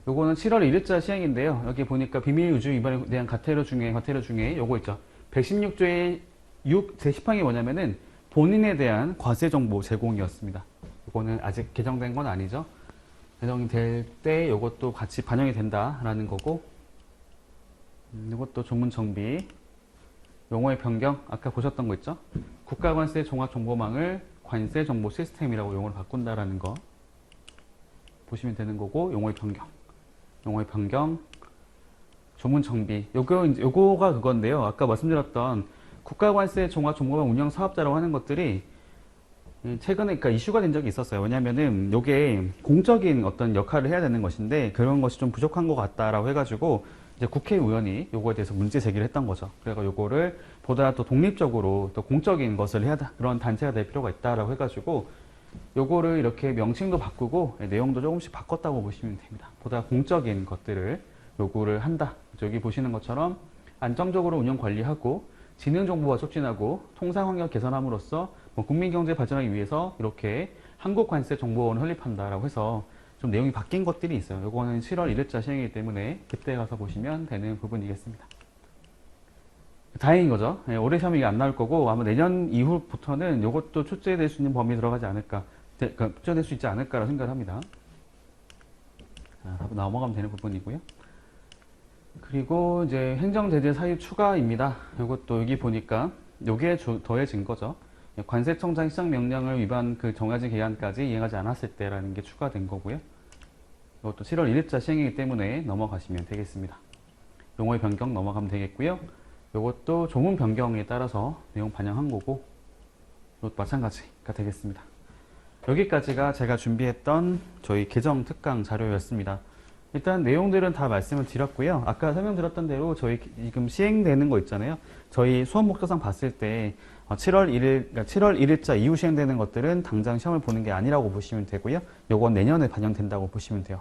요거는 7월 1일자 시행인데요. 여기 보니까 비밀유지 위반에 대한 과태료 중에 요거 있죠. 116조의 6 제10항이 뭐냐면은 본인에 대한 과세 정보 제공이었습니다. 요거는 아직 개정된 건 아니죠. 개정이 될 때 요것도 같이 반영이 된다라는 거고, 이것도 조문 정비, 용어의 변경, 아까 보셨던 거 있죠? 국가관세 종합정보망을 관세 정보 시스템이라고 용어를 바꾼다라는 거 보시면 되는 거고, 용어의 변경, 조문 정비. 요거가 그건데요. 아까 말씀드렸던 국가관세 종합정보망 운영 사업자라고 하는 것들이 최근에 그러니까 이슈가 된 적이 있었어요. 왜냐면은 요게 공적인 어떤 역할을 해야 되는 것인데 그런 것이 좀 부족한 것 같다라고 해가지고 이제 국회의원이 요거에 대해서 문제 제기를 했던 거죠. 그래서 요거를 보다 또 독립적으로 또 공적인 것을 그런 단체가 될 필요가 있다라고 해가지고 요거를 이렇게 명칭도 바꾸고 내용도 조금씩 바꿨다고 보시면 됩니다. 보다 공적인 것들을 요구를 한다. 여기 보시는 것처럼 안정적으로 운영 관리하고 지능정보화 촉진하고 통상환경 개선함으로써 국민경제 발전하기 위해서 이렇게 한국관세정보원을 설립한다라고 해서 좀 내용이 바뀐 것들이 있어요. 요거는 7월 1일자 시행이기 때문에 그때 가서 보시면 되는 부분이겠습니다. 다행인 거죠. 예, 올해 시험이 안 나올 거고 아마 내년 이후부터는 이것도 출제될 수 있는 범위에 들어가지 않을까, 그러니까 출제될 수 있지 않을까라고 생각을 합니다. 자, 넘어가면 되는 부분이고요. 그리고 이제 행정제재 사유 추가입니다. 이것도 여기 보니까 요게 더해진 거죠. 관세청장 시정명령을 위반 그 정해진 기간까지 이행하지 않았을 때라는 게 추가된 거고요. 이것도 7월 1일자 시행이기 때문에 넘어가시면 되겠습니다. 용어의 변경 넘어가면 되겠고요. 이것도 조문 변경에 따라서 내용 반영한 거고, 이것도 마찬가지가 되겠습니다. 여기까지가 제가 준비했던 저희 개정 특강 자료였습니다. 일단 내용들은 다 말씀을 드렸고요. 아까 설명드렸던 대로 저희 지금 시행되는 거 있잖아요. 저희 수업 목표상 봤을 때 7월 1일, 그러니까 7월 1일자 이후 시행되는 것들은 당장 시험을 보는 게 아니라고 보시면 되고요. 요건 내년에 반영된다고 보시면 돼요.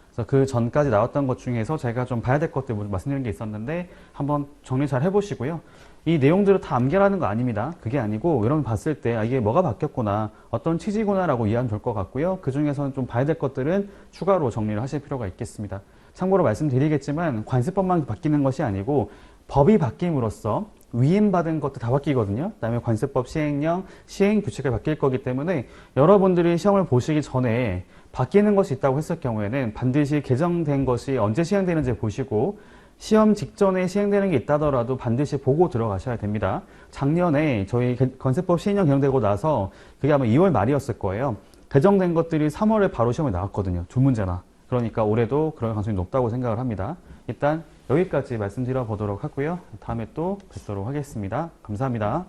그래서 그 전까지 나왔던 것 중에서 제가 좀 봐야 될 것들 말씀드린 게 있었는데 한번 정리 잘 해보시고요. 이 내용들을 다 암기하는 거 아닙니다. 그게 아니고 여러분 봤을 때 이게 뭐가 바뀌었구나, 어떤 취지구나 라고 이해하면 될 것 같고요. 그 중에서는 좀 봐야 될 것들은 추가로 정리를 하실 필요가 있겠습니다. 참고로 말씀드리겠지만 관세법만 바뀌는 것이 아니고 법이 바뀜으로써 위임받은 것도 다 바뀌거든요. 그다음에 관세법 시행령, 시행규칙이 바뀔 거기 때문에 여러분들이 시험을 보시기 전에 바뀌는 것이 있다고 했을 경우에는 반드시 개정된 것이 언제 시행되는지 보시고, 시험 직전에 시행되는 게 있다더라도 반드시 보고 들어가셔야 됩니다. 작년에 저희 관세법 시행령 개정되고 나서 그게 아마 2월 말이었을 거예요. 개정된 것들이 3월에 바로 시험에 나왔거든요. 두 문제나. 그러니까 올해도 그럴 가능성이 높다고 생각을 합니다. 일단 여기까지 말씀드려 보도록 하고요. 다음에 또 뵙도록 하겠습니다. 감사합니다.